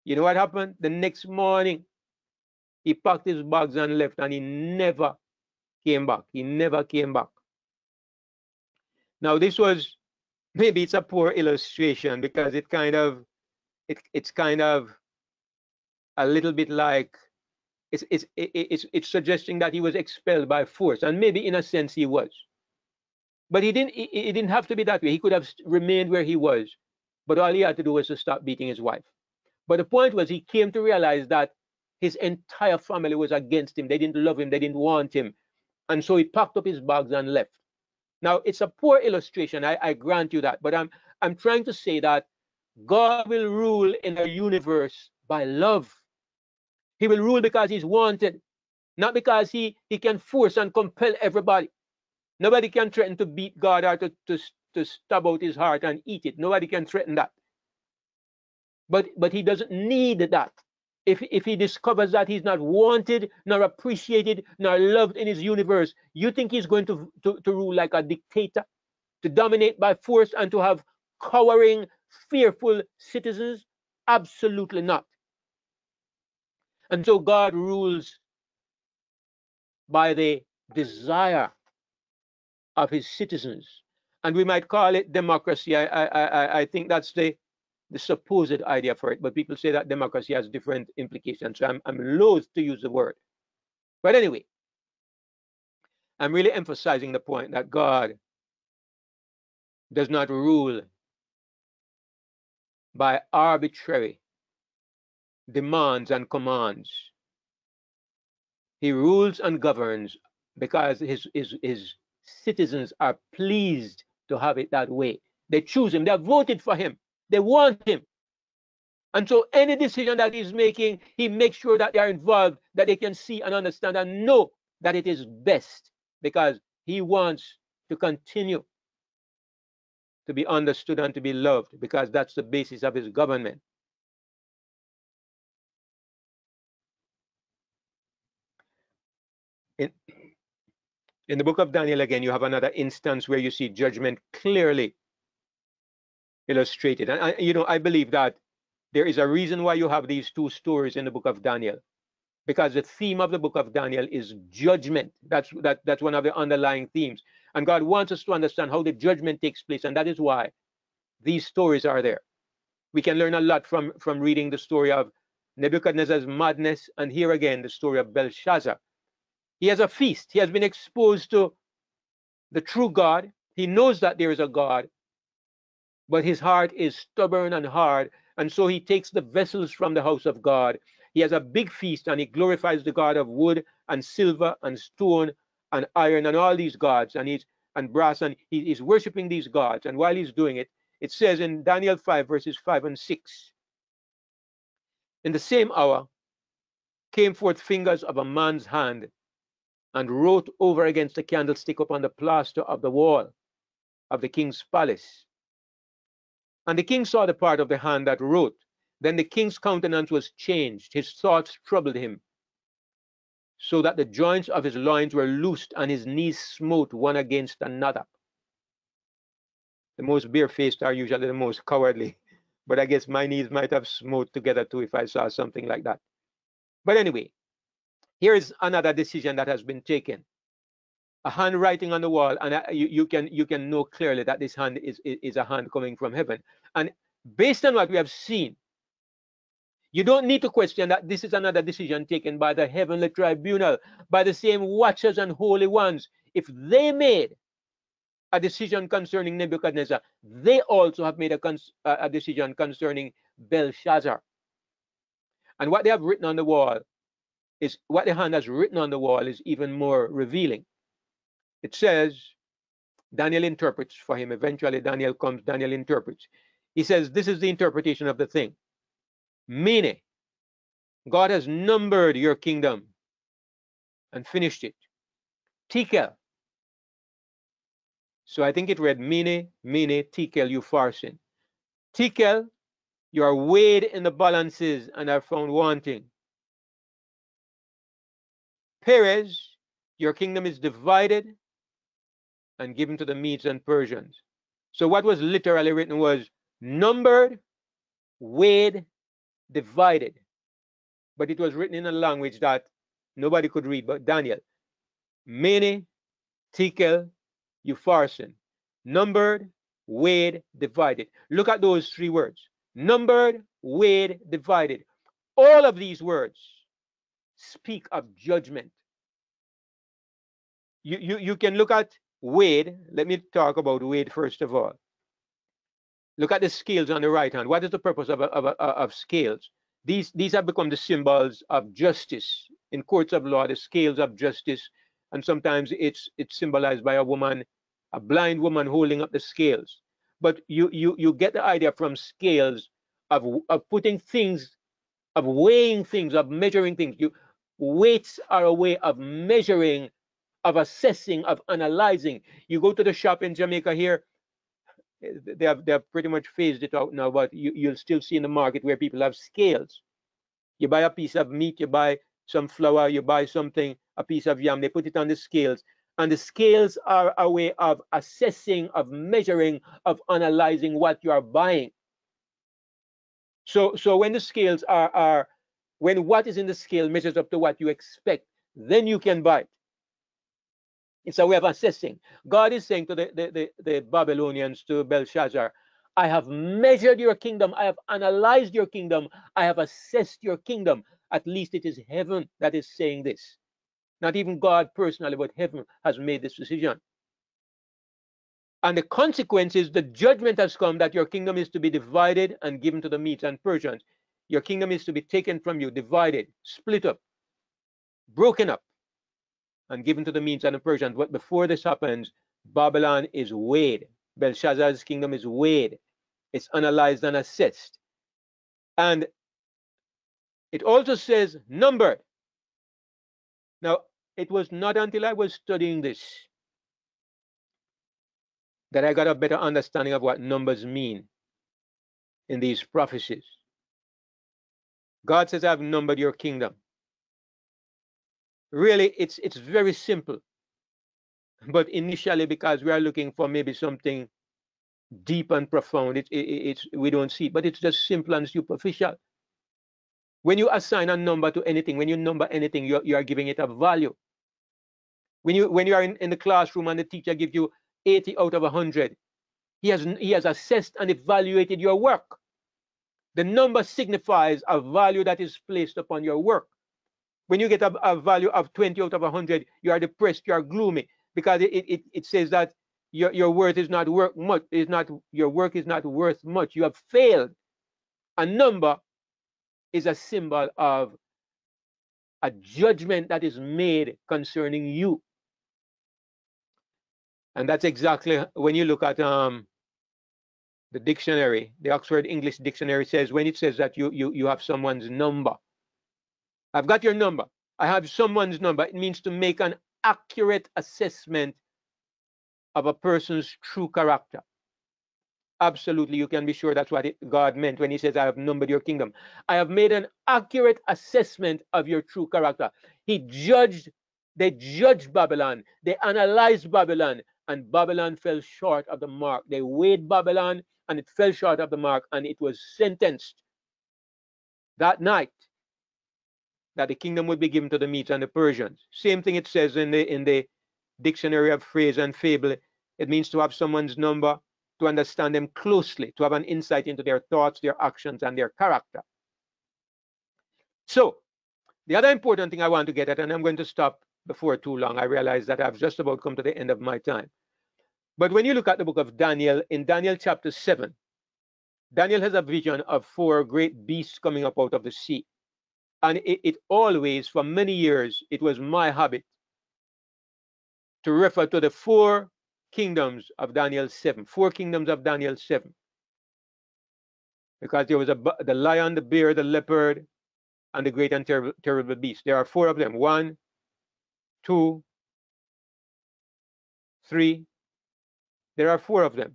[SPEAKER 1] You know what happened? The next morning, he packed his bags and left, and he never came back. He never came back. Now, this was, maybe it's a poor illustration, because it's kind of a little bit like it's suggesting that he was expelled by force, and maybe in a sense he was. But it didn't have to be that way. He could have remained where he was, but all he had to do was to stop beating his wife. But the point was, he came to realize that his entire family was against him. They didn't love him. They didn't want him. And so he packed up his bags and left. Now, it's a poor illustration. I grant you that. But I'm trying to say that God will rule in a universe by love. He will rule because he's wanted, not because he can force and compel everybody. Nobody can threaten to beat God or to stab out his heart and eat it. Nobody can threaten that. But he doesn't need that. If he discovers that he's not wanted, nor appreciated, nor loved in his universe, you think he's going to rule like a dictator, to dominate by force, and to have cowering, fearful citizens? Absolutely not. And so God rules by the desire of his citizens. And we might call it democracy. I think that's the supposed idea for it, but people say that democracy has different implications. So I'm loath to use the word. But anyway, I'm really emphasizing the point that God does not rule by arbitrary demands and commands. He rules and governs because his citizens are pleased to have it that way. They choose him. They have voted for him. They want him. And so any decision that he's making, he makes sure that they are involved, that they can see and understand and know that it is best, because he wants to continue to be understood and to be loved, because that's the basis of his government. In the book of Daniel, again, you have another instance where you see judgment clearly illustrated. And I believe that there is a reason why you have these two stories in the book of Daniel, because the theme of the book of Daniel is judgment. That's one of the underlying themes. And God wants us to understand how the judgment takes place, and that is why these stories are there. We can learn a lot from reading the story of Nebuchadnezzar's madness, and here again the story of Belshazzar. He has a feast. He has been exposed to the true God. He knows that there is a God, but his heart is stubborn and hard, and so he takes the vessels from the house of God. He has a big feast, and he glorifies the God of wood and silver and stone and iron and all these gods, and brass, and he's worshiping these gods. And while he's doing it, it says in Daniel 5 verses 5 and 6, in the same hour came forth fingers of a man's hand and wrote over against the candlestick upon the plaster of the wall of the king's palace. And the king saw the part of the hand that wrote. Then the king's countenance was changed, his thoughts troubled him, so that the joints of his loins were loosed, and his knees smote one against another. The most barefaced are usually the most cowardly, but I guess my knees might have smote together too if I saw something like that. But anyway, here is another decision that has been taken. A hand writing on the wall, and you can know clearly that this hand is a hand coming from heaven. And based on what we have seen, you don't need to question that this is another decision taken by the heavenly tribunal, by the same watchers and holy ones. If they made a decision concerning Nebuchadnezzar, they also have made a decision concerning Belshazzar. And what they have written on the wall is, what the hand has written on the wall is even more revealing. It says, Daniel interprets for him. Eventually, Daniel comes, Daniel interprets. He says, this is the interpretation of the thing. Meaning, God has numbered your kingdom and finished it. Tekel. So I think it read, mene, tekel, upharsin. Tekel, you are weighed in the balances and are found wanting. Perez, your kingdom is divided and given to the Medes and Persians. So what was literally written was numbered, weighed, divided. But it was written in a language that nobody could read but Daniel. Mene, tekel, upharsin. Numbered, weighed, divided. Look at those three words. Numbered, weighed, divided. All of these words speak of judgment. You can look at weighed. Let me talk about weighed first of all. Look at the scales on the right hand. What is the purpose of scales? These have become the symbols of justice. In courts of law, the scales of justice, and sometimes it's symbolized by a woman, a blind woman holding up the scales. But you get the idea from scales of putting things, of weighing things, of measuring things. Weights are a way of measuring, of assessing, of analyzing. You go to the shop in Jamaica here, they have pretty much phased it out now, but you'll still see in the market where people have scales. You buy a piece of meat, you buy some flour, you buy something, a piece of yam, they put it on the scales. And the scales are a way of assessing, of measuring, of analyzing what you are buying. So when the scales when what is in the scale measures up to what you expect, then you can buy it. It's a way of assessing. God is saying to the Babylonians, to Belshazzar, I have measured your kingdom. I have analyzed your kingdom. I have assessed your kingdom. At least it is heaven that is saying this. Not even God personally, but heaven has made this decision. And the consequence is the judgment has come that your kingdom is to be divided and given to the Medes and Persians. Your kingdom is to be taken from you, divided, split up, broken up, and given to the Medes and the Persians. But before this happens, Babylon is weighed. Belshazzar's kingdom is weighed, it's analyzed and assessed. And it also says numbered. Now, it was not until I was studying this that I got a better understanding of what numbers mean in these prophecies. God says, I've numbered your kingdom. Really, it's very simple. But initially, because we are looking for maybe something deep and profound, we don't see it. But it's just simple and superficial. When you assign a number to anything, when you number anything, you are giving it a value. When you are in the classroom and the teacher gives you 80 out of 100, he has assessed and evaluated your work. The number signifies a value that is placed upon your work. When you get a value of 20 out of 100, you are depressed, you are gloomy, because it says that your worth is not worth much. Your work is not worth much. You have failed. A number is a symbol of a judgment that is made concerning you. And that's exactly when you look at the dictionary, the Oxford English Dictionary says, when it says that you have someone's number. I've got your number. I have someone's number. It means to make an accurate assessment of a person's true character. Absolutely, you can be sure that's what God meant when he says, I have numbered your kingdom. I have made an accurate assessment of your true character. They judged Babylon. They analyzed Babylon, and Babylon fell short of the mark. They weighed Babylon, and it fell short of the mark, and it was sentenced that night that the kingdom would be given to the Medes and the Persians. Same thing it says in the dictionary of phrase and fable. It means to have someone's number, to understand them closely, to have an insight into their thoughts, their actions, and their character. So, the other important thing I want to get at, and I'm going to stop before too long, I realize that I've just about come to the end of my time. But when you look at the book of Daniel, in Daniel chapter 7, Daniel has a vision of 4 great beasts coming up out of the sea. And it always, for many years, it was my habit to refer to the 4 kingdoms of Daniel 7, 4 kingdoms of Daniel 7. Because there was the lion, the bear, the leopard, and the great and terrible beast. There are 4 of them. 1, 2, 3. There are 4 of them.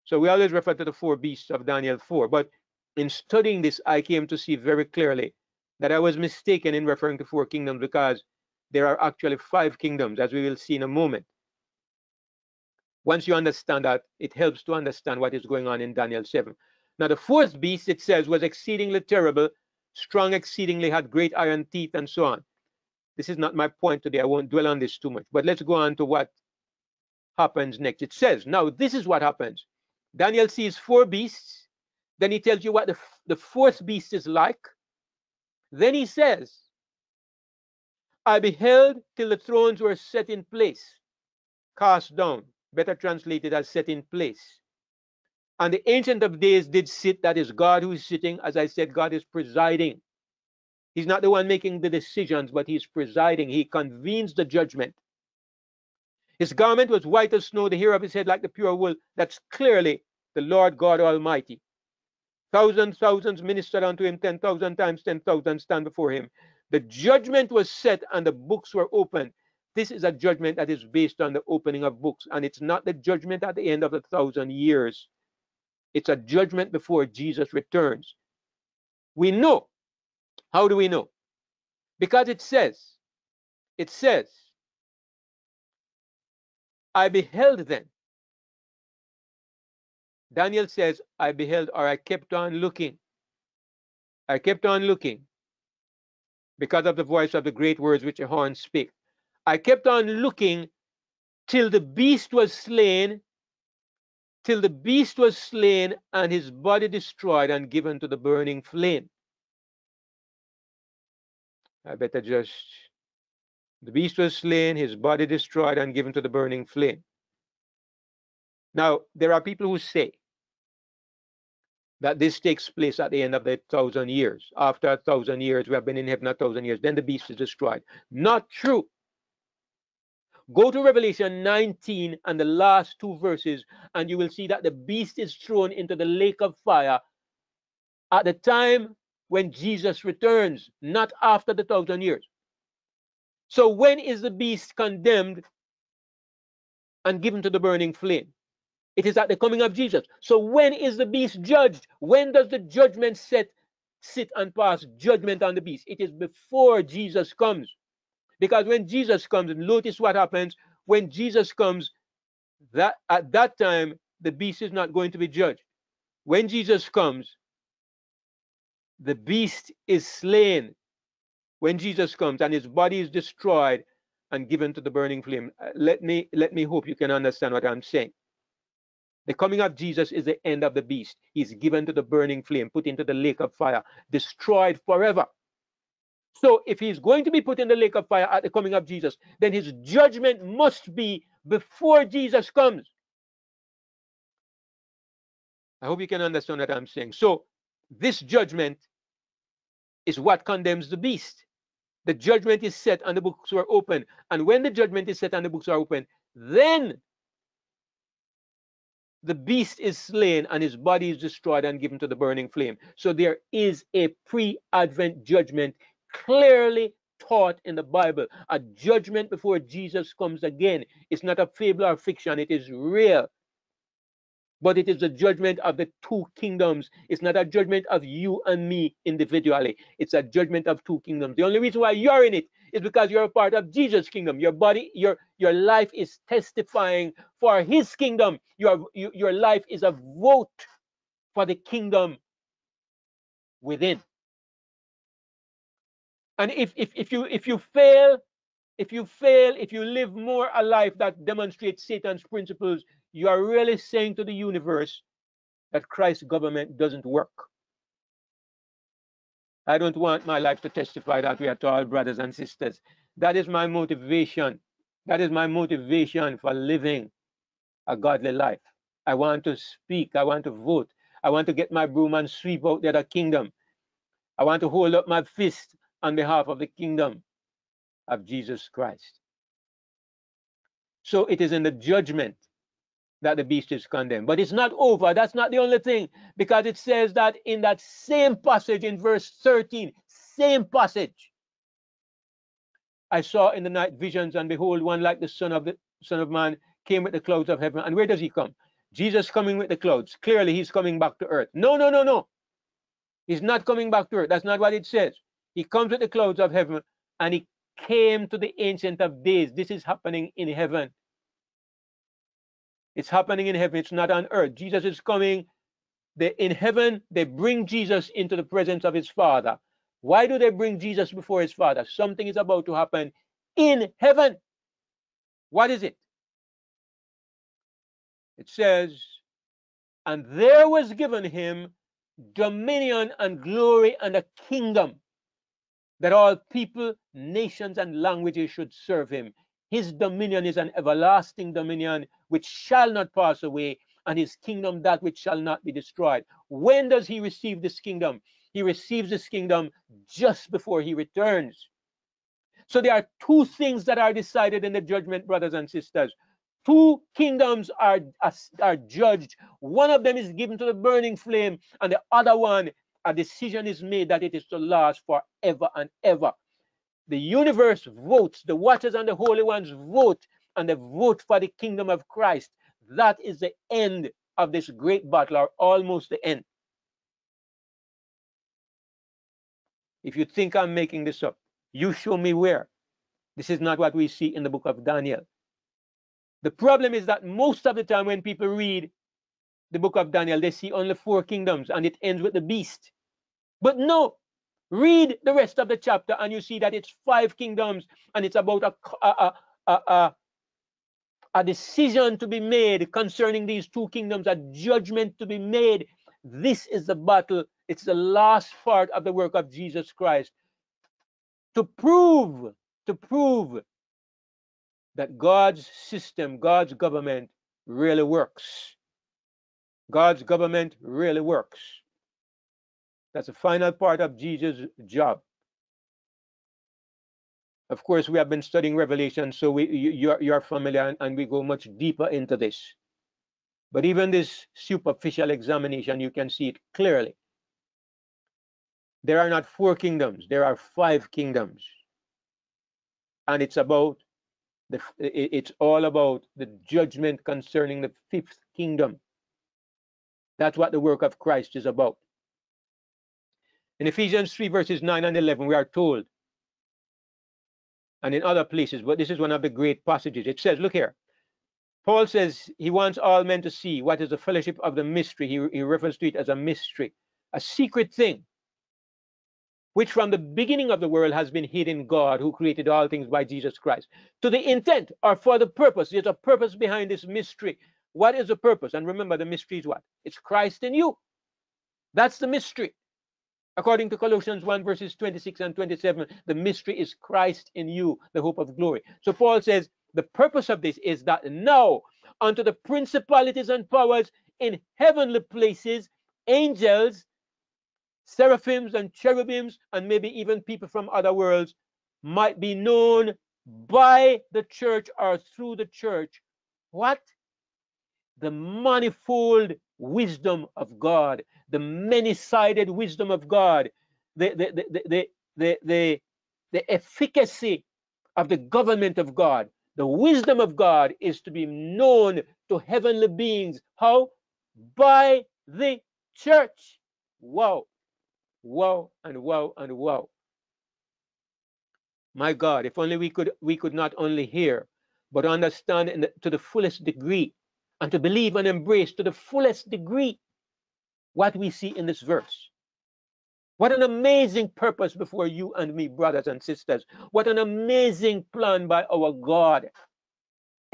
[SPEAKER 1] So we always refer to the 4 beasts of Daniel 4. But in studying this, I came to see very clearly that I was mistaken in referring to 4 kingdoms, because there are actually 5 kingdoms, as we will see in a moment. Once you understand that, it helps to understand what is going on in Daniel 7. Now, the 4th beast, it says, was exceedingly terrible, strong exceedingly, had great iron teeth, and so on. This is not my point today. I won't dwell on this too much. But let's go on to what happens next. It says, now this is what happens. Daniel sees 4 beasts. Then he tells you what the 4th beast is like. Then he says, I beheld till the thrones were set in place, cast down, better translated as set in place. And the Ancient of Days did sit, that is God who is sitting. As I said, God is presiding. He's not the one making the decisions, but he's presiding. He convenes the judgment. His garment was white as snow, the hair of his head like the pure wool. That's clearly the Lord God Almighty. Thousands ministered unto him, 10,000 times 10,000 stand before him. The judgment was set and the books were opened. This is a judgment that is based on the opening of books, and it's not the judgment at the end of the 1,000 years. It's a judgment before Jesus returns. We know. How do we know? Because it says, I beheld then. Daniel says, I beheld, or I kept on looking. I kept on looking because of the voice of the great words which a horn spake. I kept on looking till the beast was slain, and his body destroyed and given to the burning flame. I better just, the beast was slain, his body destroyed and given to the burning flame. Now, there are people who say that this takes place at the end of the 1,000 years. After 1,000 years, we have been in heaven 1,000 years, then the beast is destroyed. Not true. Go to Revelation 19 and the last two verses, and you will see that the beast is thrown into the lake of fire at the time when Jesus returns, not after the 1,000 years. So when is the beast condemned and given to the burning flame? It is at the coming of Jesus. So when is the beast judged? When does the judgment sit and pass judgment on the beast? It is before Jesus comes. Because when Jesus comes, notice what happens. When Jesus comes, that at that time, the beast is not going to be judged. When Jesus comes, the beast is slain. When Jesus comes and his body is destroyed and given to the burning flame. Let me hope you can understand what I'm saying. The coming of Jesus is the end of the beast. He's given to the burning flame, put into the lake of fire, destroyed forever. So if he's going to be put in the lake of fire at the coming of Jesus, then his judgment must be before Jesus comes. I hope you can understand what I'm saying. So this judgment is what condemns the beast. The judgment is set and the books are open. And when the judgment is set and the books are open, then the beast is slain and his body is destroyed and given to the burning flame. So there is a pre-advent judgment clearly taught in the Bible. A judgment before Jesus comes again. It's not a fable or fiction. It is real. But it is the judgment of the two kingdoms. It's not a judgment of you and me individually. It's a judgment of two kingdoms. The only reason why you're in it is because you're a part of Jesus' kingdom. Your body, your life is testifying for his kingdom. Your life is a vote for the kingdom within. And if you fail, if you live more a life that demonstrates Satan's principles, you are really saying to the universe that Christ's government doesn't work. I don't want my life to testify that way at all, brothers and sisters. That is my motivation. That is my motivation for living a godly life. I want to speak. I want to vote. I want to get my broom and sweep out the other kingdom. I want to hold up my fist on behalf of the kingdom of Jesus Christ. So it is in the judgment that the beast is condemned. But it's not over. That's not the only thing, because it says that in that same passage in verse 13, same passage, I saw in the night visions, and behold, one like the Son of Man came with the clouds of heaven. And where does he come? Jesus coming with the clouds. Clearly, he's coming back to earth. No, no, no, no. He's not coming back to earth. That's not what it says. He comes with the clouds of heaven, and he came to the Ancient of Days. This is happening in heaven. It's happening in heaven. It's not on earth. Jesus is coming. In heaven, they bring Jesus into the presence of his Father. Why do they bring Jesus before his Father? Something is about to happen in heaven. What is it? It says, and there was given him dominion and glory and a kingdom, that all people, nations, and languages should serve him. His dominion is an everlasting dominion which shall not pass away, and his kingdom that which shall not be destroyed. When does he receive this kingdom? He receives this kingdom just before he returns. So there are two things that are decided in the judgment, brothers and sisters. Two kingdoms are judged. One of them is given to the burning flame, and the other one, a decision is made that it is to last forever and ever. The universe votes, the watchers and the holy ones vote, and they vote for the kingdom of Christ. That is the end of this great battle, or almost the end. If you think I'm making this up, you show me where. This is not what we see in the book of Daniel. The problem is that most of the time when people read the book of Daniel, they see only 4 kingdoms and it ends with the beast. But no, read the rest of the chapter and you see that it's 5 kingdoms, and it's about a decision to be made concerning these 2 kingdoms, a judgment to be made. This is the battle. It's the last part of the work of Jesus Christ to prove that God's system, God's government really works. God's government really works. That's the final part of Jesus' job. Of course, we have been studying Revelation, so you're familiar, and we go much deeper into this. But even this superficial examination, you can see it clearly. There are not 4 kingdoms, there are 5 kingdoms. And it's all about the judgment concerning the 5th kingdom. That's what the work of Christ is about. In Ephesians 3 verses 9 and 11, we are told, and in other places, but this is one of the great passages. It says, look here, Paul says he wants all men to see what is the fellowship of the mystery. He refers to it as a mystery, a secret thing, which from the beginning of the world has been hid in God, who created all things by Jesus Christ. To the intent, or for the purpose, there's a purpose behind this mystery. What is the purpose? And remember, the mystery is what? It's Christ in you. That's the mystery. According to Colossians 1 verses 26 and 27, the mystery is Christ in you, the hope of glory. So Paul says the purpose of this is that now unto the principalities and powers in heavenly places, angels, seraphims and cherubims, and maybe even people from other worlds, might be known by the church or through the church. What? The manifold wisdom of God, the many-sided wisdom of God, the efficacy of the government of God. The wisdom of God is to be known to heavenly beings. How? By the church. Wow. Wow and wow and wow. My God, if only we could not only hear, but understand to the fullest degree, and to believe and embrace to the fullest degree what we see in this verse. What an amazing purpose before you and me, brothers and sisters. What an amazing plan by our God.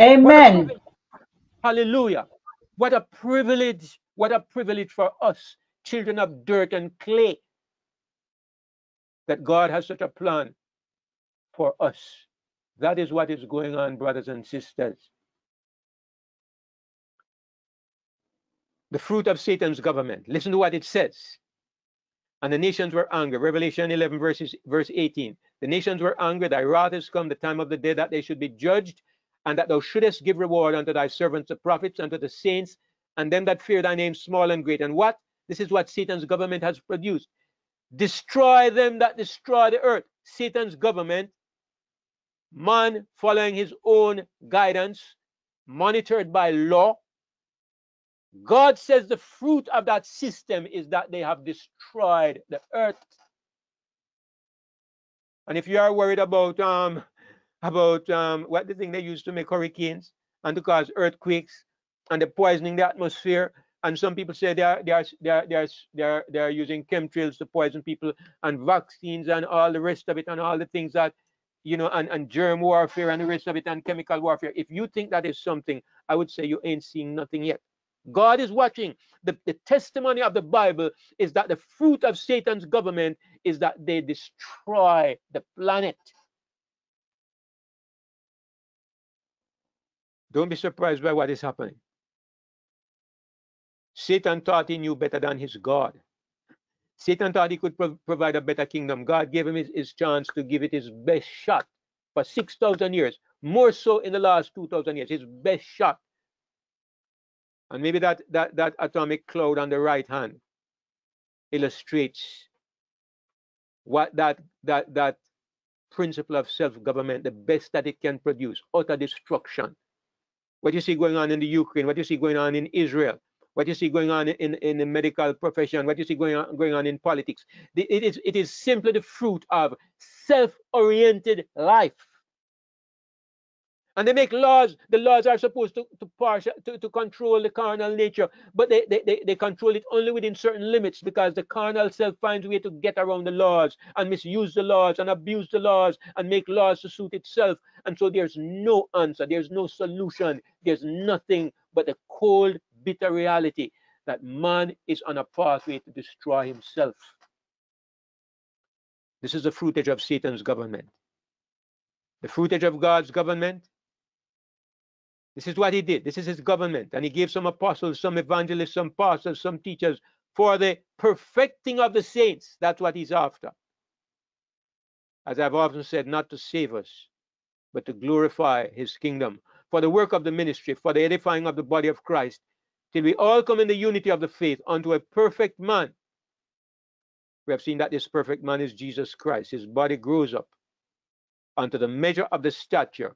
[SPEAKER 2] Amen.
[SPEAKER 1] Hallelujah. What a privilege for us, children of dirt and clay, that God has such a plan for us. That is what is going on, brothers and sisters. The fruit of Satan's government. Listen to what it says. And the nations were angry. Revelation 11 verse 18. The nations were angry, thy wrath is come, the time of the day that they should be judged, and that thou shouldest give reward unto thy servants the prophets, unto the saints, and them that fear thy name, small and great. And what? This is what Satan's government has produced. Destroy them that destroy the earth. Satan's government, man following his own guidance, monitored by law. God says the fruit of that system is that they have destroyed the earth. And if you are worried about what the thing they use to make hurricanes and to cause earthquakes and the poisoning the atmosphere, and some people say they are using chemtrails to poison people, and vaccines and all the rest of it, and all the things that, and germ warfare and the rest of it, and chemical warfare. If you think that is something, I would say you ain't seeing nothing yet. God is watching. The testimony of the Bible is that the fruit of Satan's government is that they destroy the planet. Don't be surprised by what is happening. Satan thought he knew better than his God. Satan thought he could provide a better kingdom. God gave him his chance to give it his best shot for 6,000 years, more so in the last 2,000 years, his best shot. And maybe that atomic cloud on the right hand illustrates what that principle of self-government, the best that it can produce, utter destruction. What you see going on in the Ukraine, what you see going on in Israel, what you see going on in the medical profession, what you see going on in politics. It is simply the fruit of self-oriented life. And they make laws. The laws are supposed to control the carnal nature, but they control it only within certain limits, because the carnal self finds a way to get around the laws and misuse the laws and abuse the laws and make laws to suit itself. And so there's no answer, there's no solution, there's nothing but the cold, bitter reality that man is on a pathway to destroy himself. This is the fruitage of Satan's government. The fruitage of God's government. This is what he did. This is his government. And he gave some apostles, some evangelists, some pastors, some teachers for the perfecting of the saints. That's what he's after. as I've often said, not to save us, but to glorify his kingdom, for the work of the ministry, for the edifying of the body of Christ, till we all come in the unity of the faith unto a perfect man. We have seen that this perfect man is Jesus Christ. His body grows up unto the measure of the stature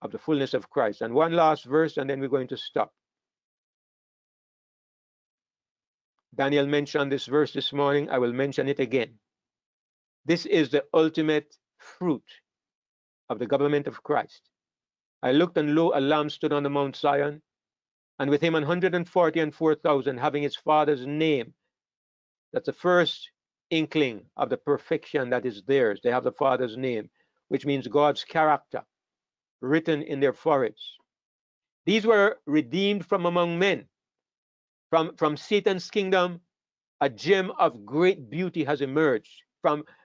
[SPEAKER 1] of the fullness of Christ. And one last verse, and then we're going to stop. Daniel mentioned this verse this morning. I will mention it again. This is the ultimate fruit of the government of Christ. I looked, and lo, a lamb stood on the Mount Zion, and with him 144,000, having his father's name. That's the first inkling of the perfection that is theirs. They have the father's name, which means God's character written in their foreheads. These were redeemed from among men. From Satan's kingdom, a gem of great beauty has emerged.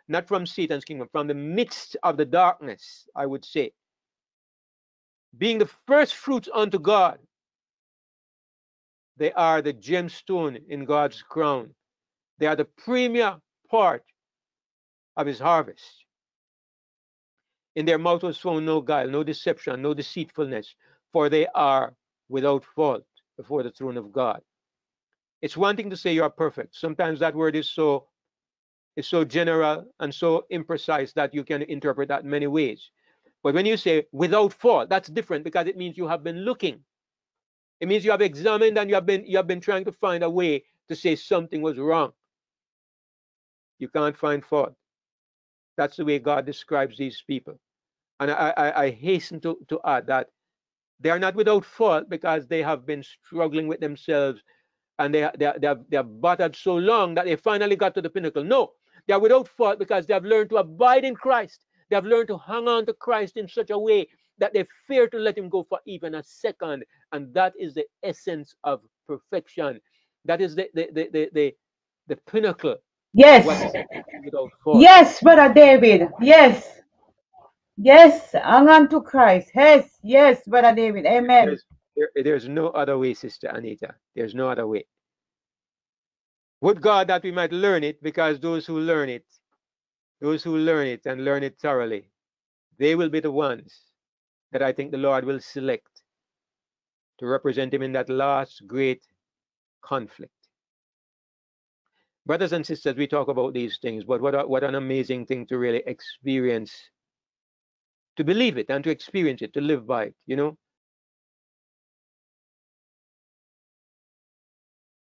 [SPEAKER 1] Not from Satan's kingdom, from the midst of the darkness, I would say. Being the first fruits unto God, they are the gemstone in God's crown. They are the premier part of his harvest. In their mouth was found no guile, no deception, no deceitfulness, for they are without fault before the throne of God. It's one thing to say you are perfect. Sometimes that word is so general and so imprecise that you can interpret that many ways. But when you say without fault, that's different, because it means you have been looking. It means you have examined, and you have been trying to find a way to say something was wrong. You can't find fault. That's the way God describes these people. And I hasten to add that they are not without fault because they have been struggling with themselves, and they have battered so long that they finally got to the pinnacle. No, they are without fault because they have learned to abide in Christ. They have learned to hang on to Christ in such a way that they fear to let him go for even a second. And that is the essence of perfection. That is the pinnacle of what
[SPEAKER 2] Yes.
[SPEAKER 1] it is to be without fault.
[SPEAKER 2] Yes, Brother David. Yes. Yes. Hang on to Christ. Yes. Yes, Brother David. Amen.
[SPEAKER 1] There's no other way, Sister Anita. There's no other way. Would God that we might learn it, because those who learn it and learn it thoroughly, they will be the ones that I think the Lord will select to represent him in that last great conflict. Brothers and sisters, we talk about these things, but what an amazing thing to really experience, to believe it and to experience it, to live by it, you know.